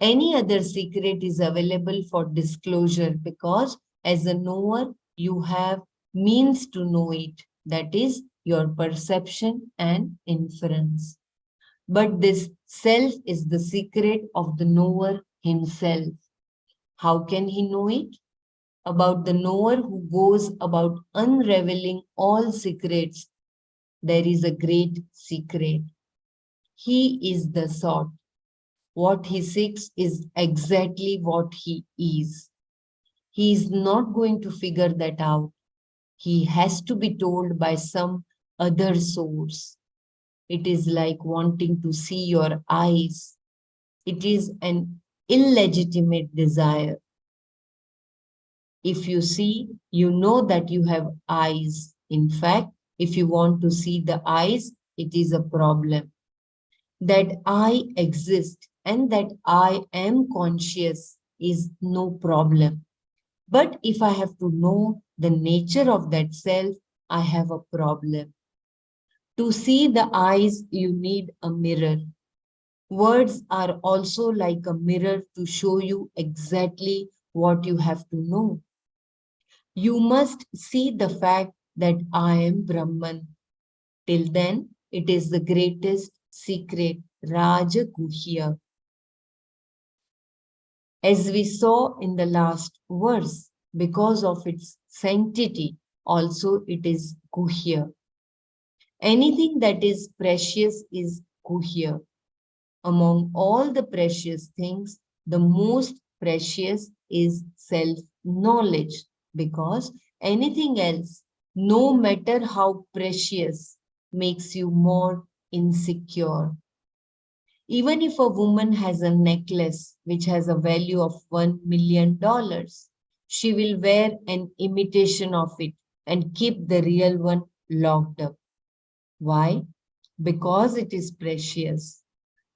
Any other secret is available for disclosure because as a knower, you have means to know it. That is your perception and inference. But this self is the secret of the knower himself. How can he know it? About the knower who goes about unraveling all secrets, there is a great secret. He is the sought. What he seeks is exactly what he is. He is not going to figure that out. He has to be told by some other source. It is like wanting to see your eyes. It is an illegitimate desire. If you see, you know that you have eyes. In fact, if you want to see the eyes, it is a problem. That I exist and that I am conscious is no problem. But if I have to know the nature of that self, I have a problem. To see the eyes, you need a mirror. Words are also like a mirror to show you exactly what you have to know. You must see the fact that I am Brahman. Till then, it is the greatest secret, Raja Guhya. As we saw in the last verse, because of its sanctity, also it is Guhya. Anything that is precious is Guhya. Among all the precious things, the most precious is self-knowledge, because anything else, no matter how precious, makes you more insecure. Even if a woman has a necklace which has a value of $1 million, she will wear an imitation of it and keep the real one locked up. Why? Because it is precious.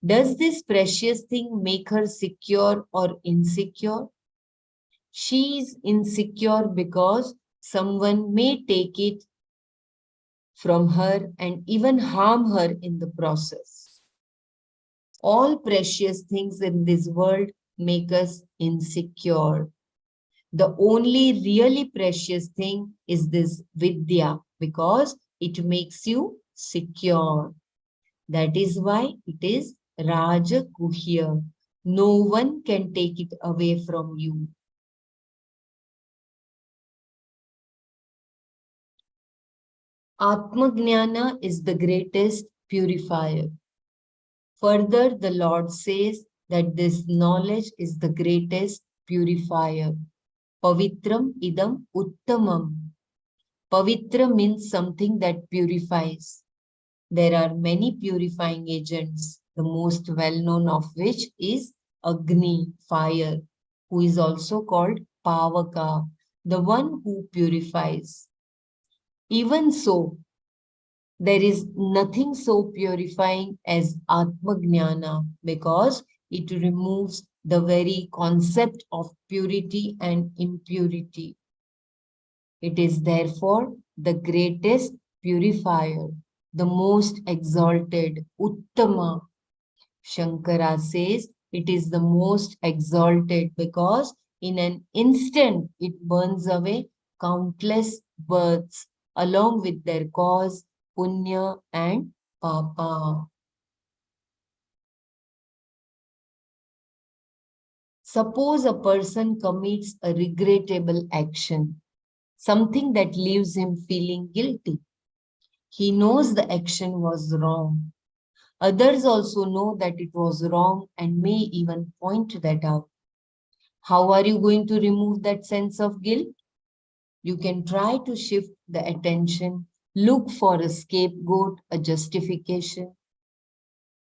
Does this precious thing make her secure or insecure? She is insecure because someone may take it from her and even harm her in the process. All precious things in this world make us insecure. The only really precious thing is this Vidya because it makes you secure. That is why it is Raja Guhya. No one can take it away from you. Atma-jnana is the greatest purifier. Further, the Lord says that this knowledge is the greatest purifier. Pavitram idam uttamam. Pavitra means something that purifies. There are many purifying agents, the most well-known of which is Agni, fire, who is also called Pavaka, the one who purifies. Even so, there is nothing so purifying as Atma-jnana because it removes the very concept of purity and impurity. It is therefore the greatest purifier, the most exalted, Uttama. Shankara says it is the most exalted because in an instant it burns away countless births along with their cause, punya and papa. Suppose a person commits a regrettable action, something that leaves him feeling guilty. He knows the action was wrong. Others also know that it was wrong and may even point that out. How are you going to remove that sense of guilt? You can try to shift the attention, look for a scapegoat, a justification.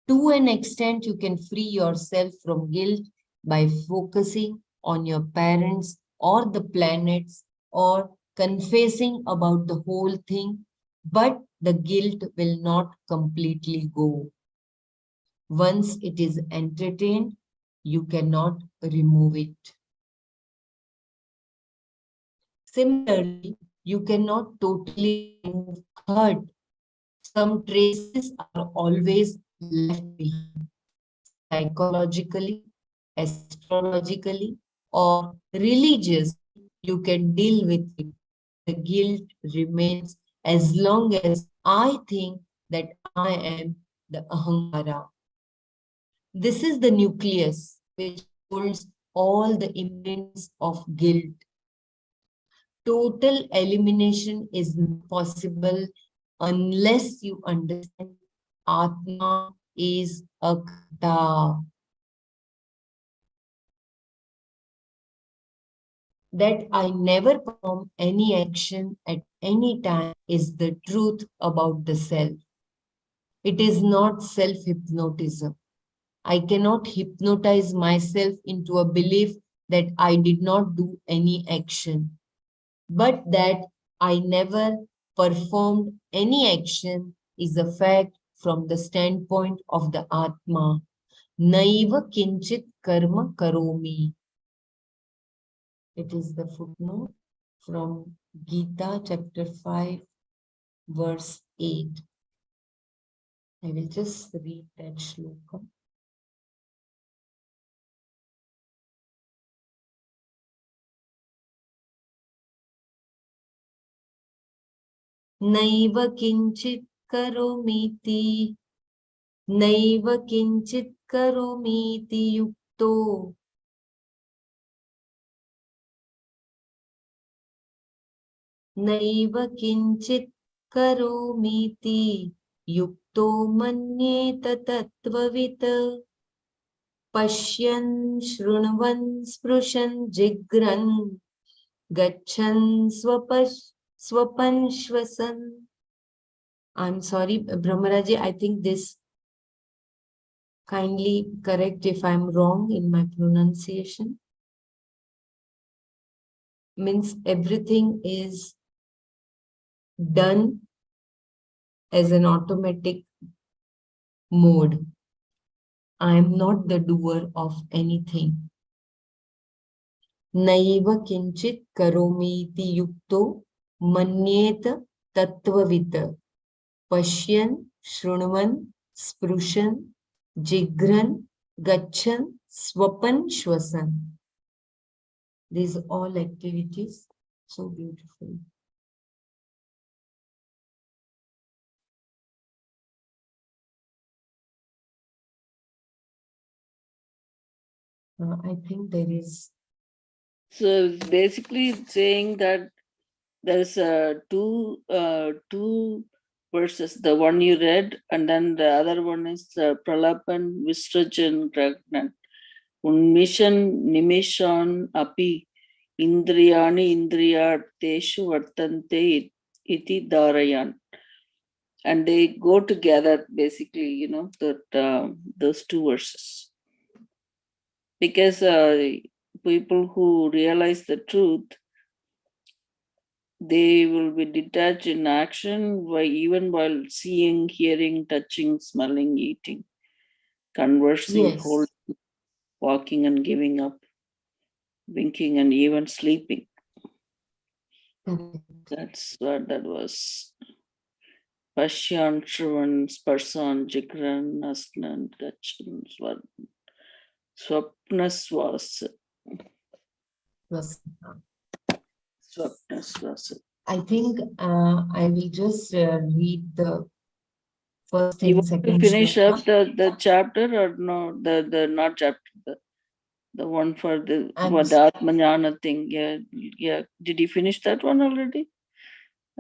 To an extent, you can free yourself from guilt by focusing on your parents or the planets or confessing about the whole thing, but the guilt will not completely go. Once it is entertained, you cannot remove it. Similarly, you cannot totally remove hurt. Some traces are always left behind. Psychologically, astrologically, or religiously, you can deal with it. The guilt remains as long as I think that I am the ahankara. This is the nucleus which holds all the imprints of guilt. Total elimination is not possible unless you understand Atma is a Karta. That I never perform any action at any time is the truth about the self. It is not self-hypnotism. I cannot hypnotize myself into a belief that I did not do any action, but that I never performed any action is a fact from the standpoint of the Atma. Naiva kinchit karma karomi. It is the footnote from Gita chapter 5 verse 8. I will just read that shloka. Naiva kinchit karomiti, naiva kinchit karomiti yukto. Naiva kinchit karomiti yukto manyet tattvavit. Pashyan shrunvan sprushan jigran gachan swapan shvasan. I'm sorry, Brahmaraji, I think this kindly correct if I'm wrong in my pronunciation. Means everything is done as an automatic mode. I am not the doer of anything. Naiva kinchit karomiti yukto manyet tattvavita. Pashyan, shrunvan, sprushan, jigran, gachan, swapan, shwasan. These all activities, so beautiful. I think there is. So basically it's saying that there's two verses, the one you read, and then the other one is Pralapan Visrajan Ragnan. Unmishan Nimishan Api Indriyani Indriyarteshu Vartante Iti Dharayan. And they go together basically, you know, that those two verses. Because people who realize the truth, they will be detached in action even while seeing, hearing, touching, smelling, eating, conversing, Yes. holding, walking and giving up, winking and even sleeping. That's what that was. Pashyan, Shravan, Sparsan, Jigran, Asnan, Gachan, Swapnaswas. Swapnaswas. I think I will just read the first You and want to second finish shloka. up the chapter or no? The not chapter, the one for the Atmajnana thing. Yeah. Did you finish that one already?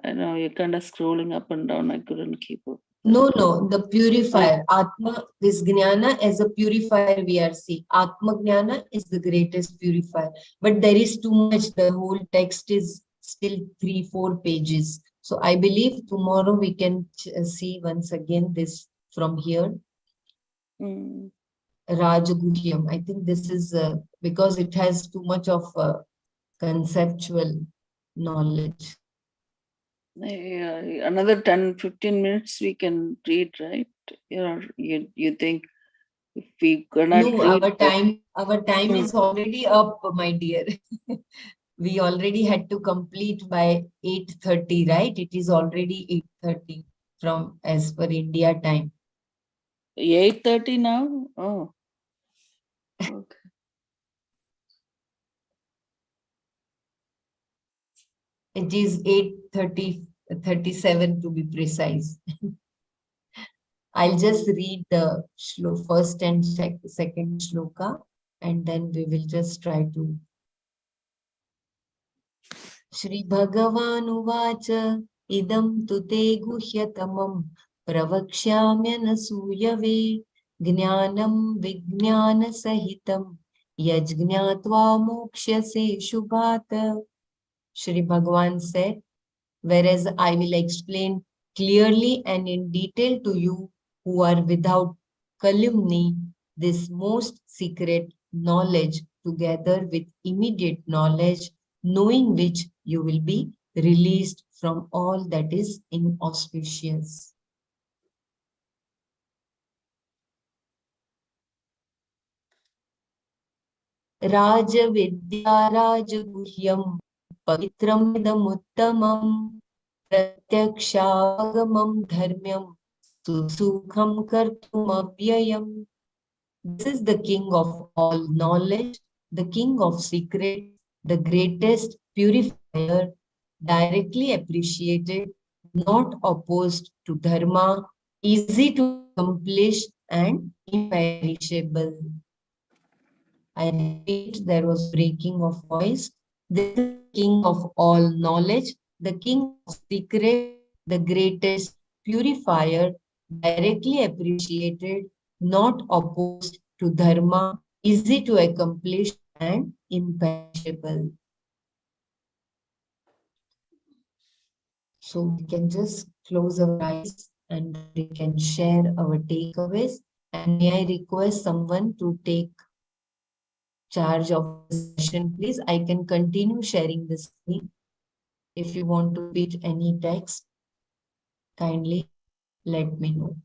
I know you're kind of scrolling up and down. I couldn't keep up. No, the purifier. Atma, this jnana as a purifier we are seeing. Atma jnana is the greatest purifier. But there is too much. The whole text is still 3-4 pages. So I believe tomorrow we can see once again this from here. Rajaguhyam. I think this is because it has too much of conceptual knowledge. Yeah, another 10-15 minutes we can read, right? You think if we cannot No, read our time is already up, my dear. We already had to complete by 8:30, right? It is already 8:30 from as per India time. 8:30 now? Oh, okay. It is 8:37 to be precise. I'll just read the first and second shloka, and then we will just try to. Shri Bhagavan idam tu te guhyatamam pravakshyamyanasuyave jnanam vijnana sahitam yajgnatva mokshase shubhat. Shri Bhagavan said, whereas I will explain clearly and in detail to you who are without calumny this most secret knowledge together with immediate knowledge, knowing which you will be released from all that is inauspicious. Rajavidya Rajaguhyam Pavitramidamuttamam Pratyakshagamam Dharmyam Susukham Kartumavyayam. This is the king of all knowledge, the king of secrets, the greatest purifier, directly appreciated, not opposed to dharma, easy to accomplish and imperishable. I repeat, there was breaking of voice. This is the king of all knowledge, the king of secret, the greatest purifier, directly appreciated, not opposed to dharma, easy to accomplish and imperishable. So we can just close our eyes and we can share our takeaways. And may I request someone to take charge of the session, please. I can continue sharing the screen. If you want to read any text, kindly let me know.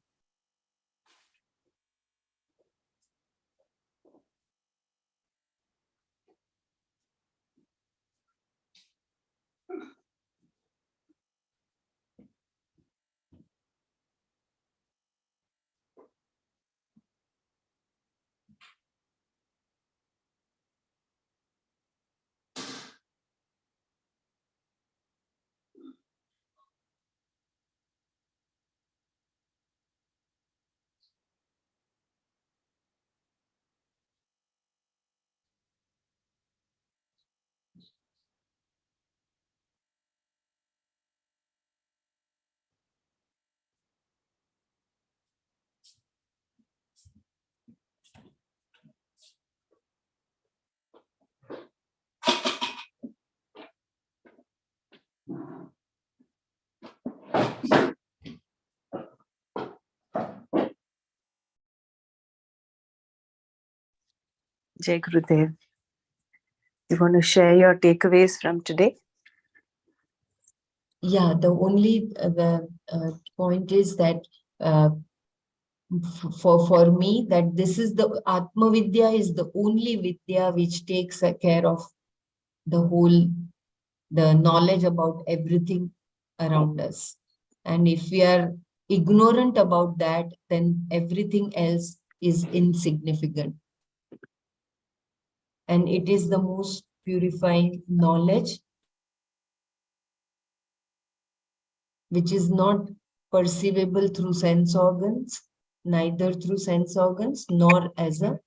Jai Gurudev. You want to share your takeaways from today? Yeah, the only point is that for me, that this is the Atma Vidya is the only Vidya which takes care of the whole the knowledge about everything around us. And if we are ignorant about that, then everything else is insignificant. And it is the most purifying knowledge, which is not perceivable through sense organs, neither through sense organs nor as a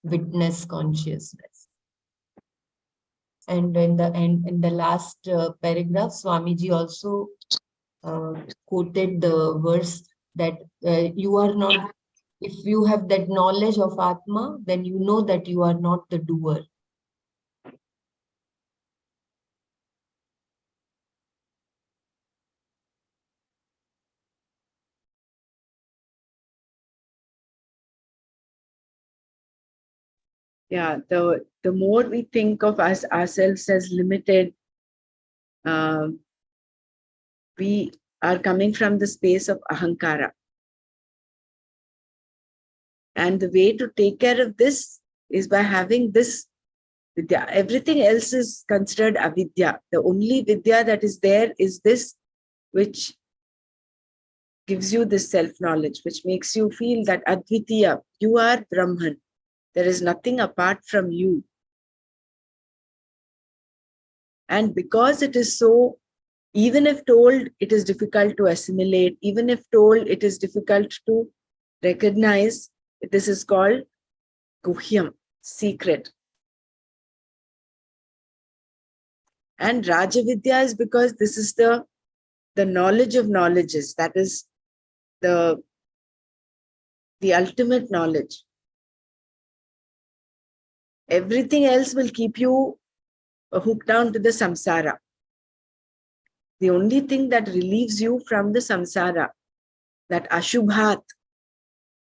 witness consciousness. And in the last paragraph, Swamiji also quoted the verse that you are not, if you have that knowledge of Atma, then you know that you are not the doer. Yeah, the more we think of ourselves as limited, we are coming from the space of ahankara. And the way to take care of this is by having this vidya. Everything else is considered avidya. The only vidya that is there is this, which gives you this self-knowledge, which makes you feel that advitiya, you are Brahman. There is nothing apart from you. And because it is so, even if told, it is difficult to assimilate, even if told, it is difficult to recognize, this is called guhyam, secret. And Rajavidya is because this is the knowledge of knowledges, that is the ultimate knowledge. Everything else will keep you hooked down to the samsara. The only thing that relieves you from the samsara, that ashubhat,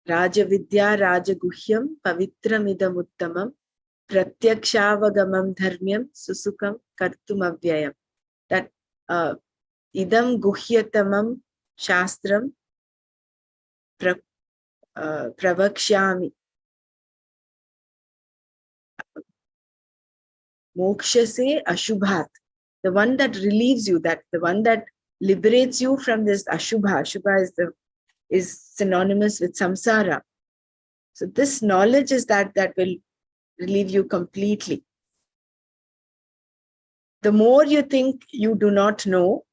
Rajavidya Rajaguhyam Pavitram idam uttamam Pratyakshaavagamam dharmyam susukam kartum avyayam. That idam guhyatamam shastram pravakshyami. Moksha se ashubhat. The one that relieves you, that the one that liberates you from this ashubha. Ashubha is synonymous with samsara. So this knowledge is that will relieve you completely. The more you think you do not know,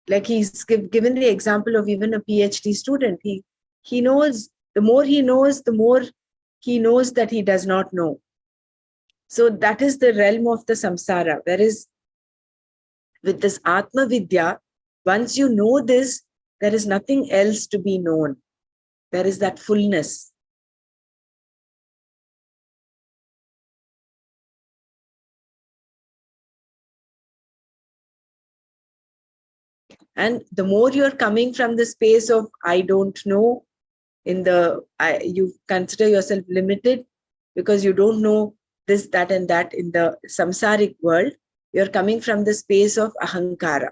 like he's given the example of even a PhD student, he knows, the more he knows that he does not know. So that is the realm of the samsara. Whereas with this Atma Vidya, once you know this, there is nothing else to be known. There is that fullness. And the more you're coming from the space of I don't know, you consider yourself limited because you don't know this, that, and that in the samsaric world, you're coming from the space of ahankara.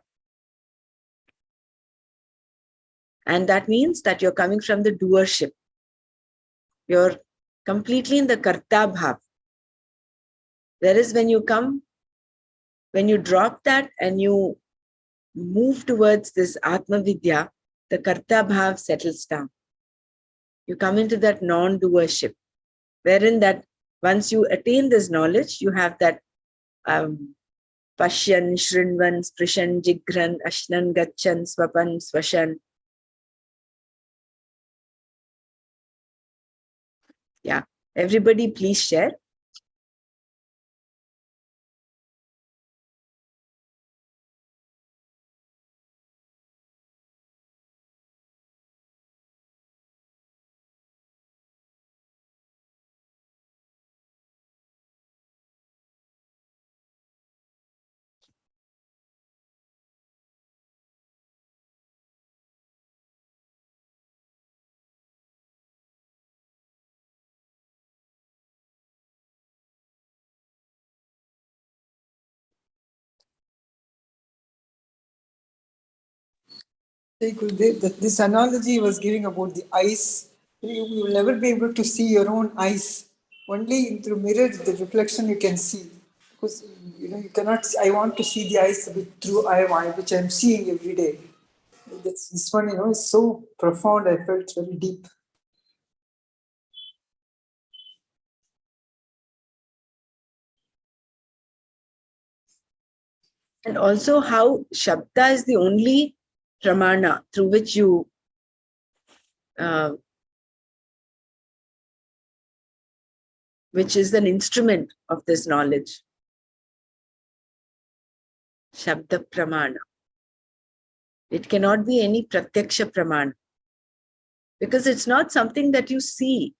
And that means that you're coming from the doership. You're completely in the karta bhav. Whereas when you drop that and you move towards this Atma Vidya, the karta bhav settles down. You come into that non-doership, wherein that once you attain this knowledge, you have that Pashyan, Shrinvan, Sprishan, Jigran, Ashnan, Gachan, Swapan, Swashan. Yeah, everybody please share. Hey, Gurudev, this analogy was giving about the eyes. You will never be able to see your own eyes. Only through mirror, the reflection you can see. Because you cannot. I want to see the eyes a bit through eye, which I'm seeing every day. This one, is so profound. I felt very deep. And also how Shabda is the only pramana through which you which is an instrument of this knowledge. Shabda pramana. It cannot be any pratyaksha pramana, because it's not something that you see.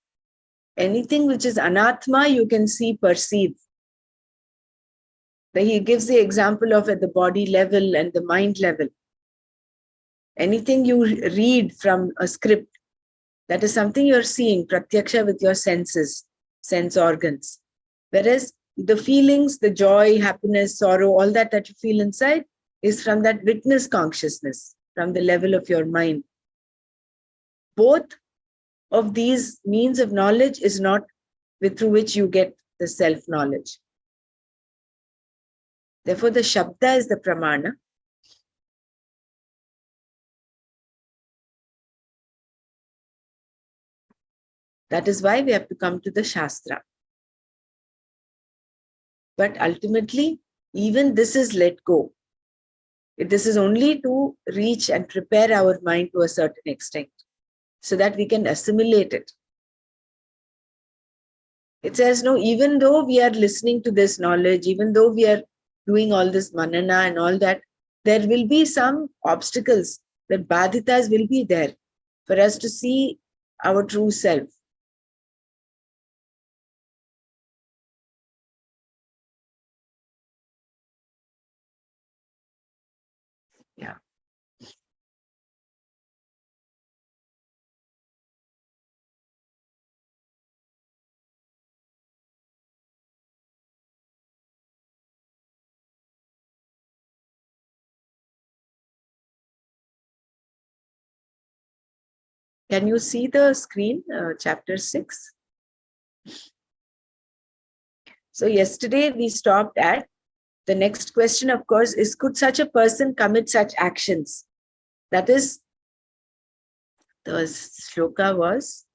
Anything which is anatma, you can see, perceive. He gives the example of at the body level and the mind level. Anything you read from a script, that is something you're seeing, pratyaksha, with your senses, sense organs. Whereas the feelings, the joy, happiness, sorrow, all that you feel inside is from that witness consciousness, from the level of your mind. Both of these means of knowledge is not through which you get the self-knowledge. Therefore, the Shabda is the pramana. That is why we have to come to the Shastra. But ultimately, even this is let go. This is only to reach and prepare our mind to a certain extent, so that we can assimilate it. It says, no, even though we are listening to this knowledge, even though we are doing all this manana and all that, there will be some obstacles, that badhitas will be there for us to see our true self. Yeah. Can you see the screen, chapter 6? So yesterday we stopped at the next question, of course, is could such a person commit such actions? That is, the shloka was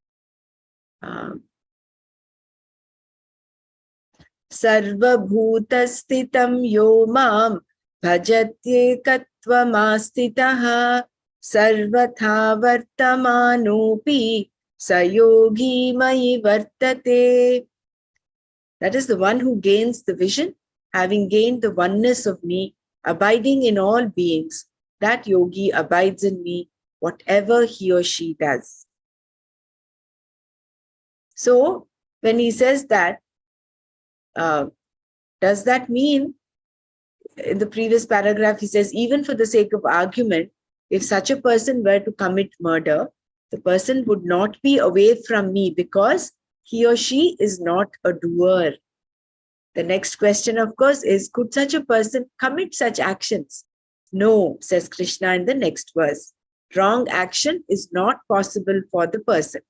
Sarvabhutastitam yo mam bhajatyekattvamastitah sarvatha vartamanopi sayogi mayi vartate. That is the one who gains the vision, having gained the oneness of me, abiding in all beings. That yogi abides in me, whatever he or she does. So, when he says that, does that mean, in the previous paragraph, he says, even for the sake of argument, if such a person were to commit murder, the person would not be away from me because he or she is not a doer. The next question, of course, is could such a person commit such actions? No, says Krishna in the next verse. Wrong action is not possible for the person.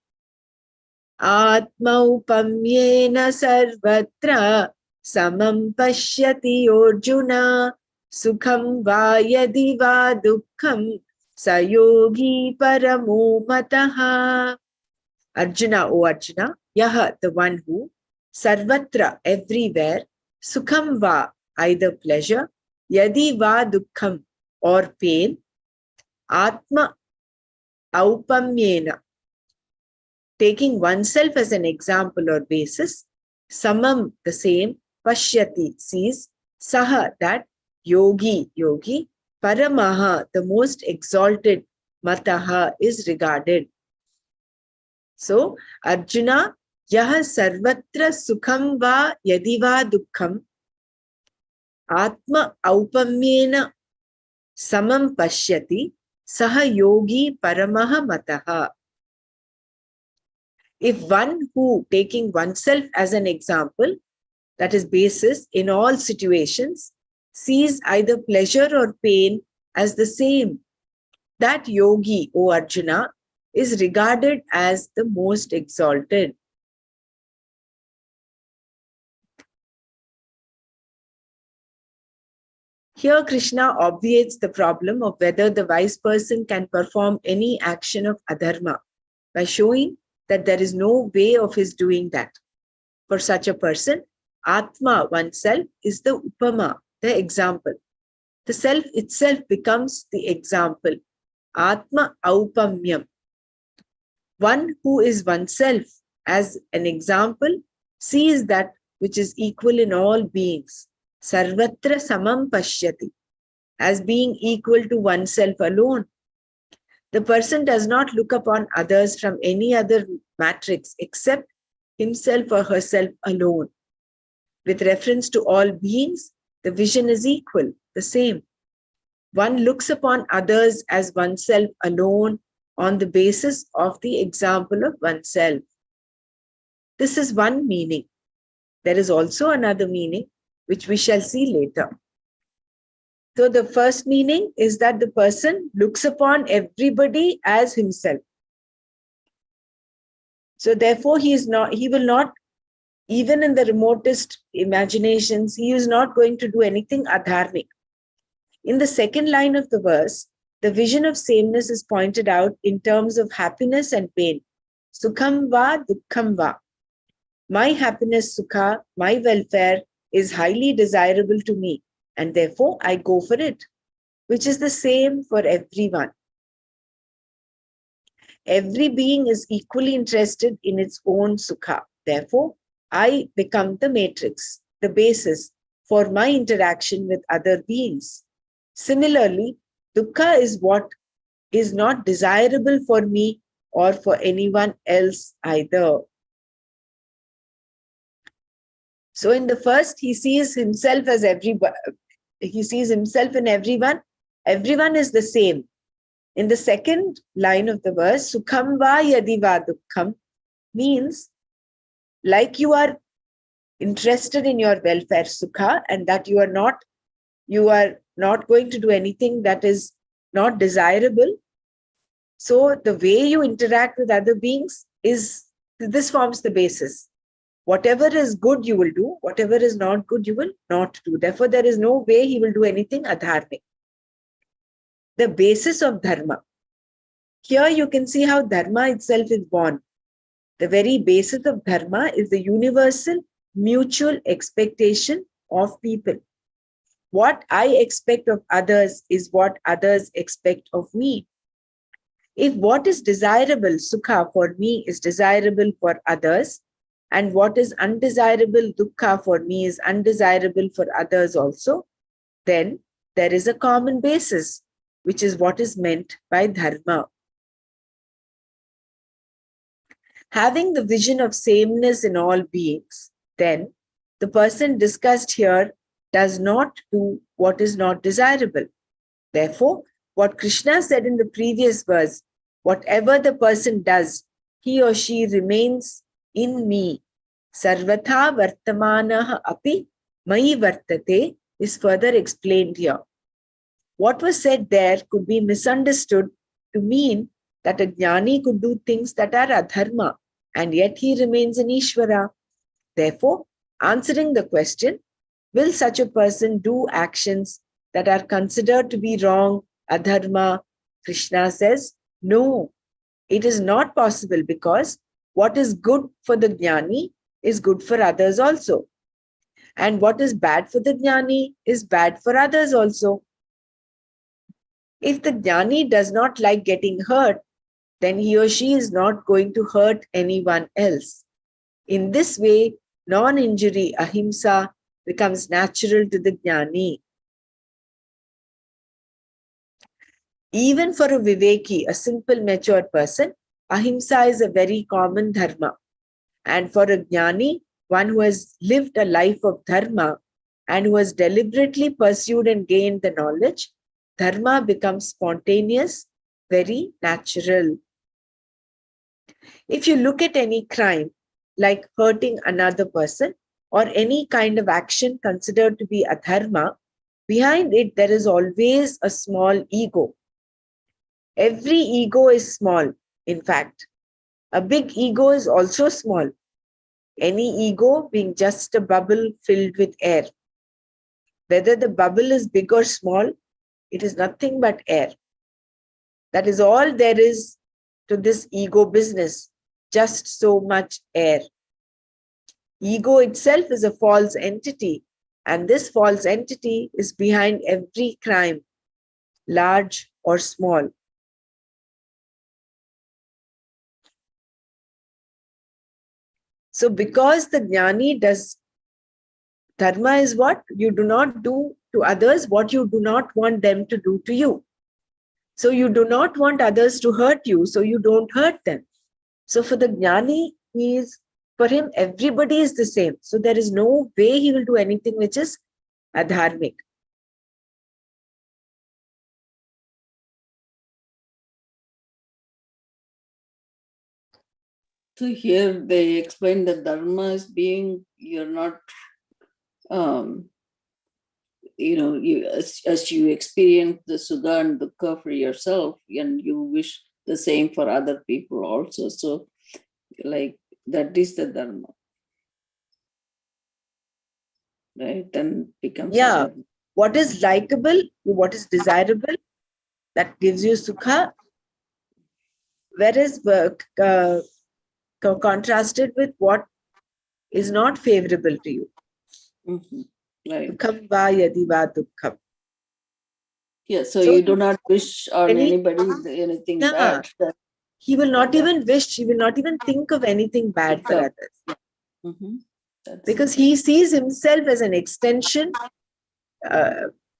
Atmaupamyena sarvatra samam pashyati Arjuna sukham va yadi va dukkham sayogi paramo mataha. Arjuna, O Arjuna, yaha, the one who, sarvatra, everywhere, sukham va, either pleasure, yadi va dukkham, or pain, atma aupamyena, taking oneself as an example or basis, samam, the same, pashyati, sees, saha, that, yogi, paramaha, the most exalted, mataha, is regarded. So, Arjuna, yaha sarvatra sukham va yadi va dukkham, atma aupamyena samam pashyati, saha yogi paramaha mataha. If one who, taking oneself as an example, that is basis in all situations, sees either pleasure or pain as the same, that yogi, O Arjuna, is regarded as the most exalted. Here Krishna obviates the problem of whether the wise person can perform any action of adharma by showing that there is no way of his doing that. For such a person, Atma, oneself, is the upama, the example. The self itself becomes the example. Atma aupamyam. One who is oneself as an example sees that which is equal in all beings. Sarvatra samam pashyati. As being equal to oneself alone. The person does not look upon others from any other matrix except himself or herself alone. With reference to all beings, the vision is equal, the same. One looks upon others as oneself alone on the basis of the example of oneself. This is one meaning. There is also another meaning, which we shall see later. So the first meaning is that the person looks upon everybody as himself. So therefore he will not, even in the remotest imaginations, he is not going to do anything adharmic. In the second line of the verse, the vision of sameness is pointed out in terms of happiness and pain. Sukham va, dukkham va. My happiness, sukha, my welfare is highly desirable to me, and therefore I go for it, which is the same for everyone. Every being is equally interested in its own sukha. Therefore, I become the matrix, the basis for my interaction with other beings. Similarly, dukkha is what is not desirable for me or for anyone else either. So in the first, he sees himself as everybody. He sees himself in everyone. Everyone is the same. In the second line of the verse, sukham va yadi va dukkham, means like you are interested in your welfare, sukha, and that you are not going to do anything that is not desirable. So the way you interact with other beings this forms the basis. Whatever is good, you will do. Whatever is not good, you will not do. Therefore, there is no way he will do anything adharmic. The basis of dharma. Here you can see how dharma itself is born. The very basis of dharma is the universal mutual expectation of people. What I expect of others is what others expect of me. If what is desirable, sukha, for me is desirable for others, and what is undesirable, dukkha, for me is undesirable for others also, then there is a common basis, which is what is meant by dharma. Having the vision of sameness in all beings, then the person discussed here does not do what is not desirable. Therefore, what Krishna said in the previous verse, whatever the person does, he or she remains in me. Sarvatha vartamanaha api mai vartate is further explained here. What was said there could be misunderstood to mean that a jnani could do things that are adharma, and yet he remains in Ishvara. Therefore, answering the question, will such a person do actions that are considered to be wrong, adharma? Krishna says, no, it is not possible, because what is good for the jnani is good for others also. And what is bad for the jnani is bad for others also. If the jnani does not like getting hurt, then he or she is not going to hurt anyone else. In this way, non-injury, ahimsa, becomes natural to the jnani. Even for a viveki, a simple mature person, ahimsa is a very common dharma. And for a jnani, one who has lived a life of dharma and who has deliberately pursued and gained the knowledge, dharma becomes spontaneous, very natural. If you look at any crime, like hurting another person or any kind of action considered to be adharma, behind it there is always a small ego. Every ego is small, in fact. A big ego is also small. Any ego being just a bubble filled with air. Whether the bubble is big or small, it is nothing but air. That is all there is to this ego business. Just so much air. Ego itself is a false entity, and this false entity is behind every crime, large or small. So because the jnani does, dharma is what? You do not do to others what you do not want them to do to you. So you do not want others to hurt you, so you don't hurt them. So for the jnani, for him, everybody is the same. So there is no way he will do anything which is adharmic. So here they explain that dharma is being, you're not, as you experience the sukha and dukkha for yourself, and you wish the same for other people also. So like that is the dharma. Right? Then becomes adharma. What is likable, what is desirable, that gives you sukha, whereas contrasted with what is not favorable to you. Mm-hmm. Right. Dukham va yadi va dukkham. Yeah, so you do not wish on anybody anything bad. He will not even wish, he will not even think of anything bad for others. Mm-hmm. Because he sees himself as an extension.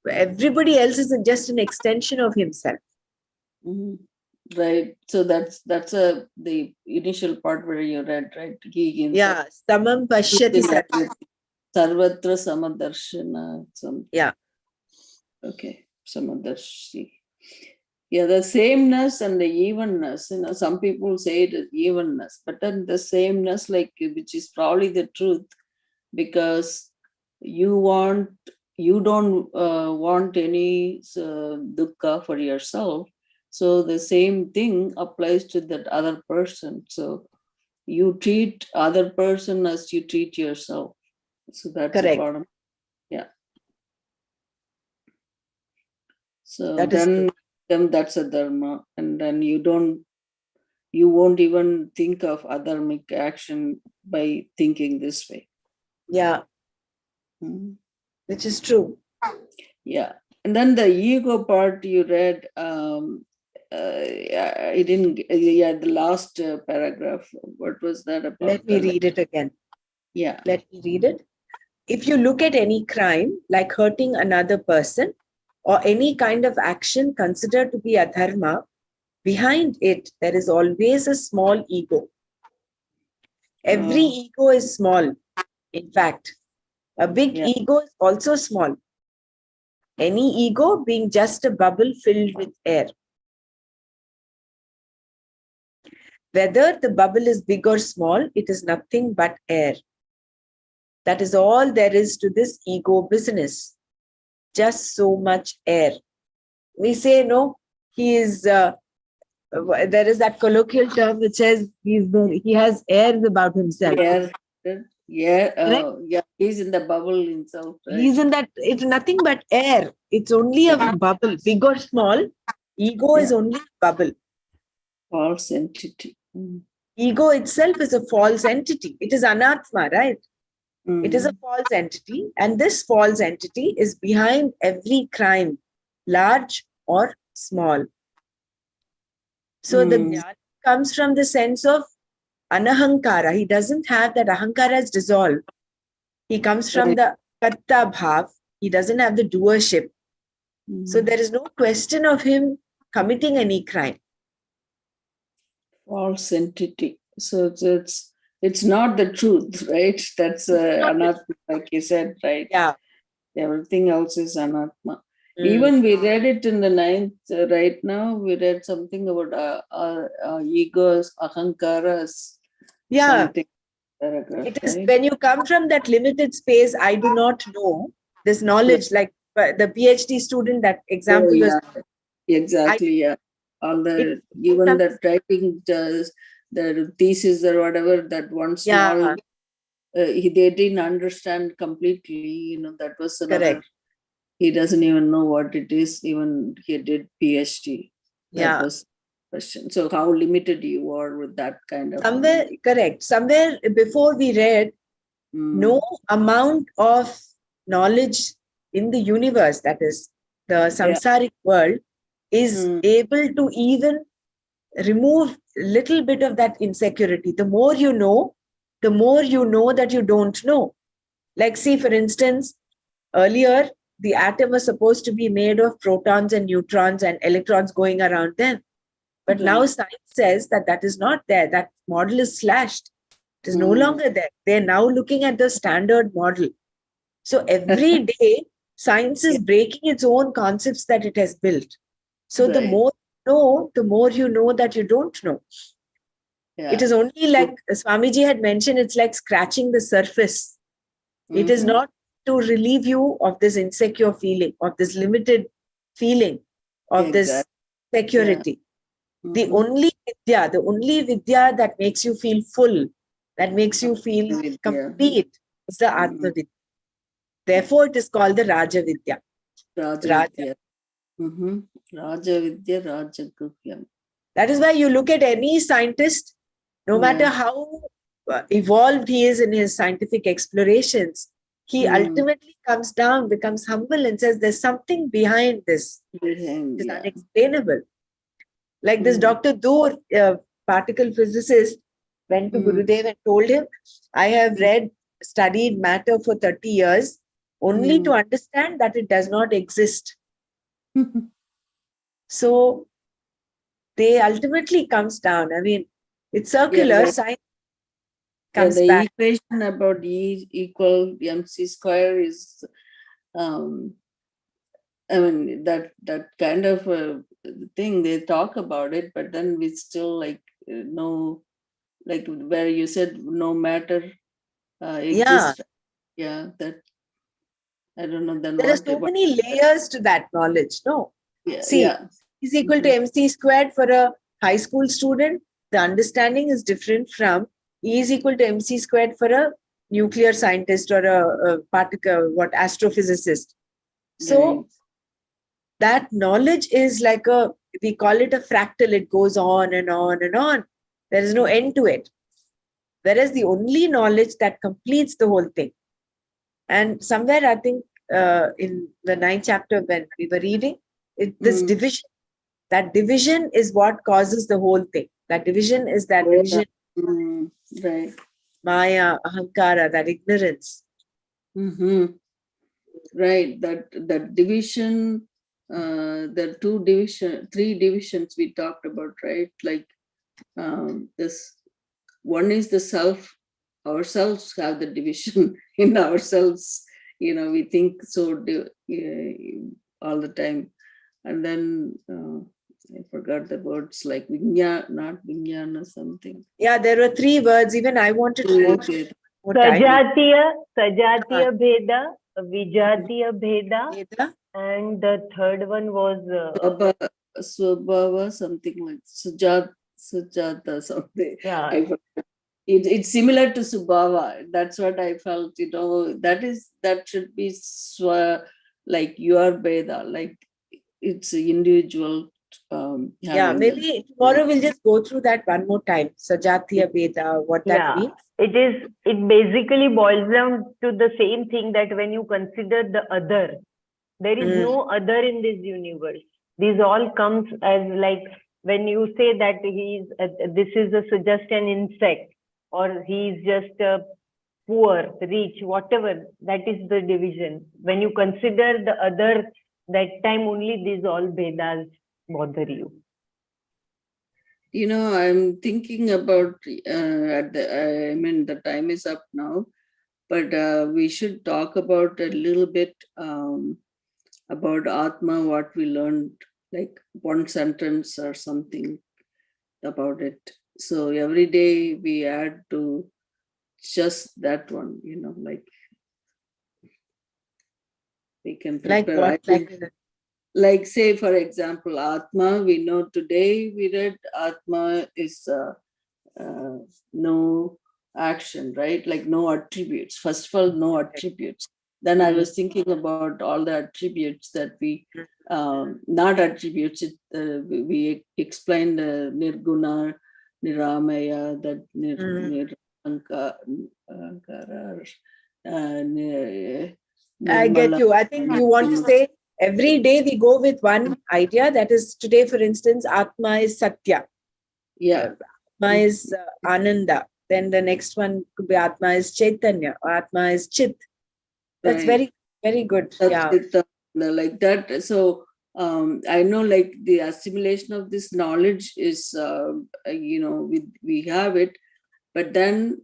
Everybody else is just an extension of himself. Mm-hmm. Right. So that's the initial part where you read, right? He himself. Samam pashyati sarvatra samadarshana. Yeah. Okay. Samadarshi. Yeah, the sameness and the evenness. Some people say it is evenness, but then the sameness, like, which is probably the truth, because you don't want any dukkha for yourself. So the same thing applies to that other person. So you treat other person as you treat yourself. So that's correct. The bottom. Yeah. So that then that's a dharma, and then you won't even think of adharmic action by thinking this way. Yeah. Mm-hmm. Which is true. Yeah. And then the ego part you read, I didn't, the last paragraph, what was that about? Let me read it again. Yeah. Let me read it. If you look at any crime, like hurting another person, or any kind of action considered to be adharma, behind it, there is always a small ego. Every ego is small. In fact, a big ego is also small. Any ego being just a bubble filled with air. Whether the bubble is big or small, it is nothing but air. That is all there is to this ego business. Just so much air. We say, no, he is, there is that colloquial term which says he has airs about himself. Yeah, he's in the bubble himself. Right? He's in that, it's nothing but air. It's only a bubble, big or small. Ego is only a bubble. False entity. Ego itself is a false entity. It is anatma, right? It is a Mm. false entity, and this false entity is behind every crime, large or small. So the jnana comes from the sense of anahankara. He doesn't have that ahankara is dissolved. He comes from the karta bhav. He doesn't have the doership. So there is no question of him committing any crime. False entity. So it's not the truth, right? That's anatma, like you said, right? Yeah. Everything else is anatma. Even we read it in the 9th, right now, we read something about egos, ahankaras. Yeah. Paragraph, It is right? when you come from that limited space, I do not know this knowledge, like the PhD student, that example was. Exactly, all the, even that writing the thesis or whatever, that one small, they didn't understand completely, that was another. Correct. he doesn't even know what it is. Even he did PhD. That Yeah. was the question. So how limited you are with that kind of Somewhere, correct. Somewhere before we read, no amount of knowledge in the universe, that is the samsaric world, is able to even remove a little bit of that insecurity. The more you know that you don't know. Like, see, for instance, earlier, the atom was supposed to be made of protons and neutrons and electrons going around them. But now science says that that is not there. That model is slashed. It is no longer there. They're now looking at the standard model. So every day, science is breaking its own concepts that it has built. So the more you know that you don't know. It is only like Swamiji had mentioned, it's like scratching the surface. It is not to relieve you of this insecure feeling, of this limited feeling, of this security. The only vidya that makes you feel full, that makes you feel complete, is the Atma Vidya. Therefore, it is called the Raja Vidya. Raja. Raja Vidya, Raja Guhyam. That is why you look at any scientist, no matter how evolved he is in his scientific explorations, he ultimately comes down, becomes humble, and says, there's something behind this. It is unexplainable. Like this Dr. Dur, particle physicist, went to Gurudev and told him, I have studied matter for 30 years, only to understand that it does not exist. So they ultimately comes down. I mean, it's circular, science comes the back. equation about E equal mc square is, I mean, that kind of thing, they talk about it, but then we still know, like where you said no matter exists. Yeah, that I don't know then There are so many layers to that knowledge, no? See, is equal to mc squared for a high school student. The understanding is different from E is equal to mc squared for a nuclear scientist or a particle, astrophysicist. So that knowledge is like we call it a fractal. It goes on and on and on. There is no end to it. Whereas the only knowledge that completes the whole thing. And somewhere, I think, in the 9th chapter, when we were reading, this division, that division is what causes the whole thing. That division is that division. Right. Maya, ahankara, that ignorance. Right. That division, the three divisions we talked about, right? Like this one is the self. Ourselves have the division in ourselves. We think so all the time. And then I forgot the words, like vinyana, not vinyana, something. Yeah, there were 3 words. Even I wanted to go through more time. Sajatiya Bheda, Vijatiya Bheda, and the third one was Swabhava, something like Sujata, something. Yeah. I forgot. It's similar to Subhava. That's what I felt, that should be like your Veda, like it's individual. Maybe tomorrow we'll just go through that one more time. Sajatiya Veda, what that means. It basically boils down to the same thing, that when you consider the other, there is no other in this universe. These all comes as like when you say that this is just an insect, or he's just a poor, rich, whatever, that is the division. When you consider the other, that time only these all Vedas bother you. I'm thinking about, the time is up now, but we should talk about a little bit about Atma, what we learned, like one sentence or something about it. So every day we add to just that one, like we can prepare. Like what? Like say, for example, Atma, we know today we read Atma is no action, right? Like no attributes. First of all, no attributes. then I was thinking about all the attributes that we, not attributes, we explained Nirguna, Niramaya, that Nirankara, I get you. I think you want to say every day we go with one idea. That is, today, for instance, Atma is Satya. Yeah. Atma is Ananda. Then the next one could be Atma is Chaitanya, or Atma is Chit. That's Right. very good. That's Yeah. it, like that. So I know, like, the assimilation of this knowledge is, we have it, but then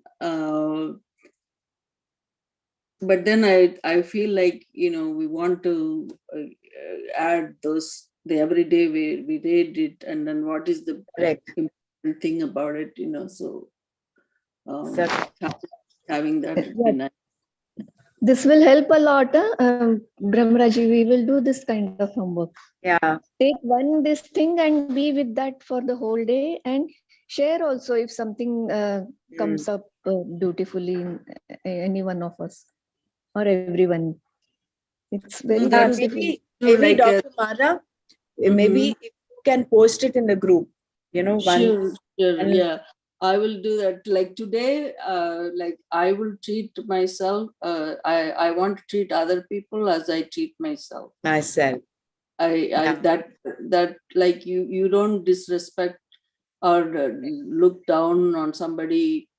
I feel like, we want to add those, the everyday we read it, and then what is the Correct. important thing about it, so Exactly. having that would be nice. This will help a lot, Brahmaraji. We will do this kind of homework. Yeah. Take this thing and be with that for the whole day, and share also if something comes up beautifully in any one of us or everyone. It's very That's beautiful. Maybe like Dr. Mara, maybe if you can post it in the group, one. Sure, and- yeah. I will do that. Like today, like I will treat myself. I want to treat other people as I treat myself. Myself. Yeah. That like you don't disrespect or look down on somebody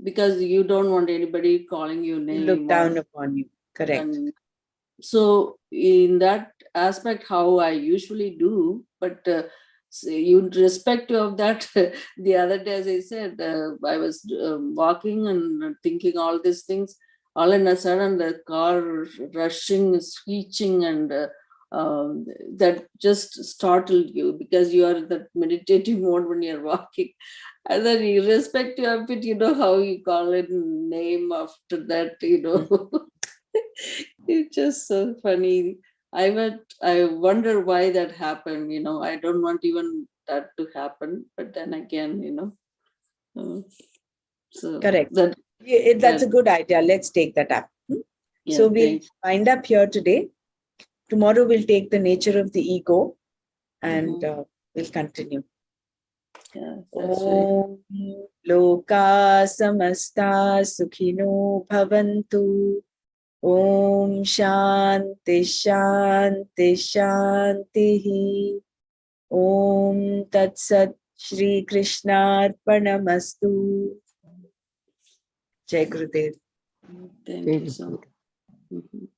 because you don't want anybody calling you name. Look down upon you. Correct. And so in that aspect, how I usually do, but in respect of that, the other day, as I said, I was walking and thinking all these things. All of a sudden, the car rushing, screeching, and that just startled you because you are in that meditative mode when you're walking. And then, irrespective of it, how you call it name after that, It's just so funny. I wonder why that happened. I don't want even that to happen. But then again, so Correct. that That's a good idea. Let's take that up. yeah, So we'll thanks. wind up here today. Tomorrow we'll take the nature of the ego, and we'll continue. Yeah, that's right. Om Loka Samasta Sukhino Bhavantu. Om Shanti Shanti Shanti. Om Tat Sat Shri Krishna Arpanamastu. Jai Gurudev. Thank you so much.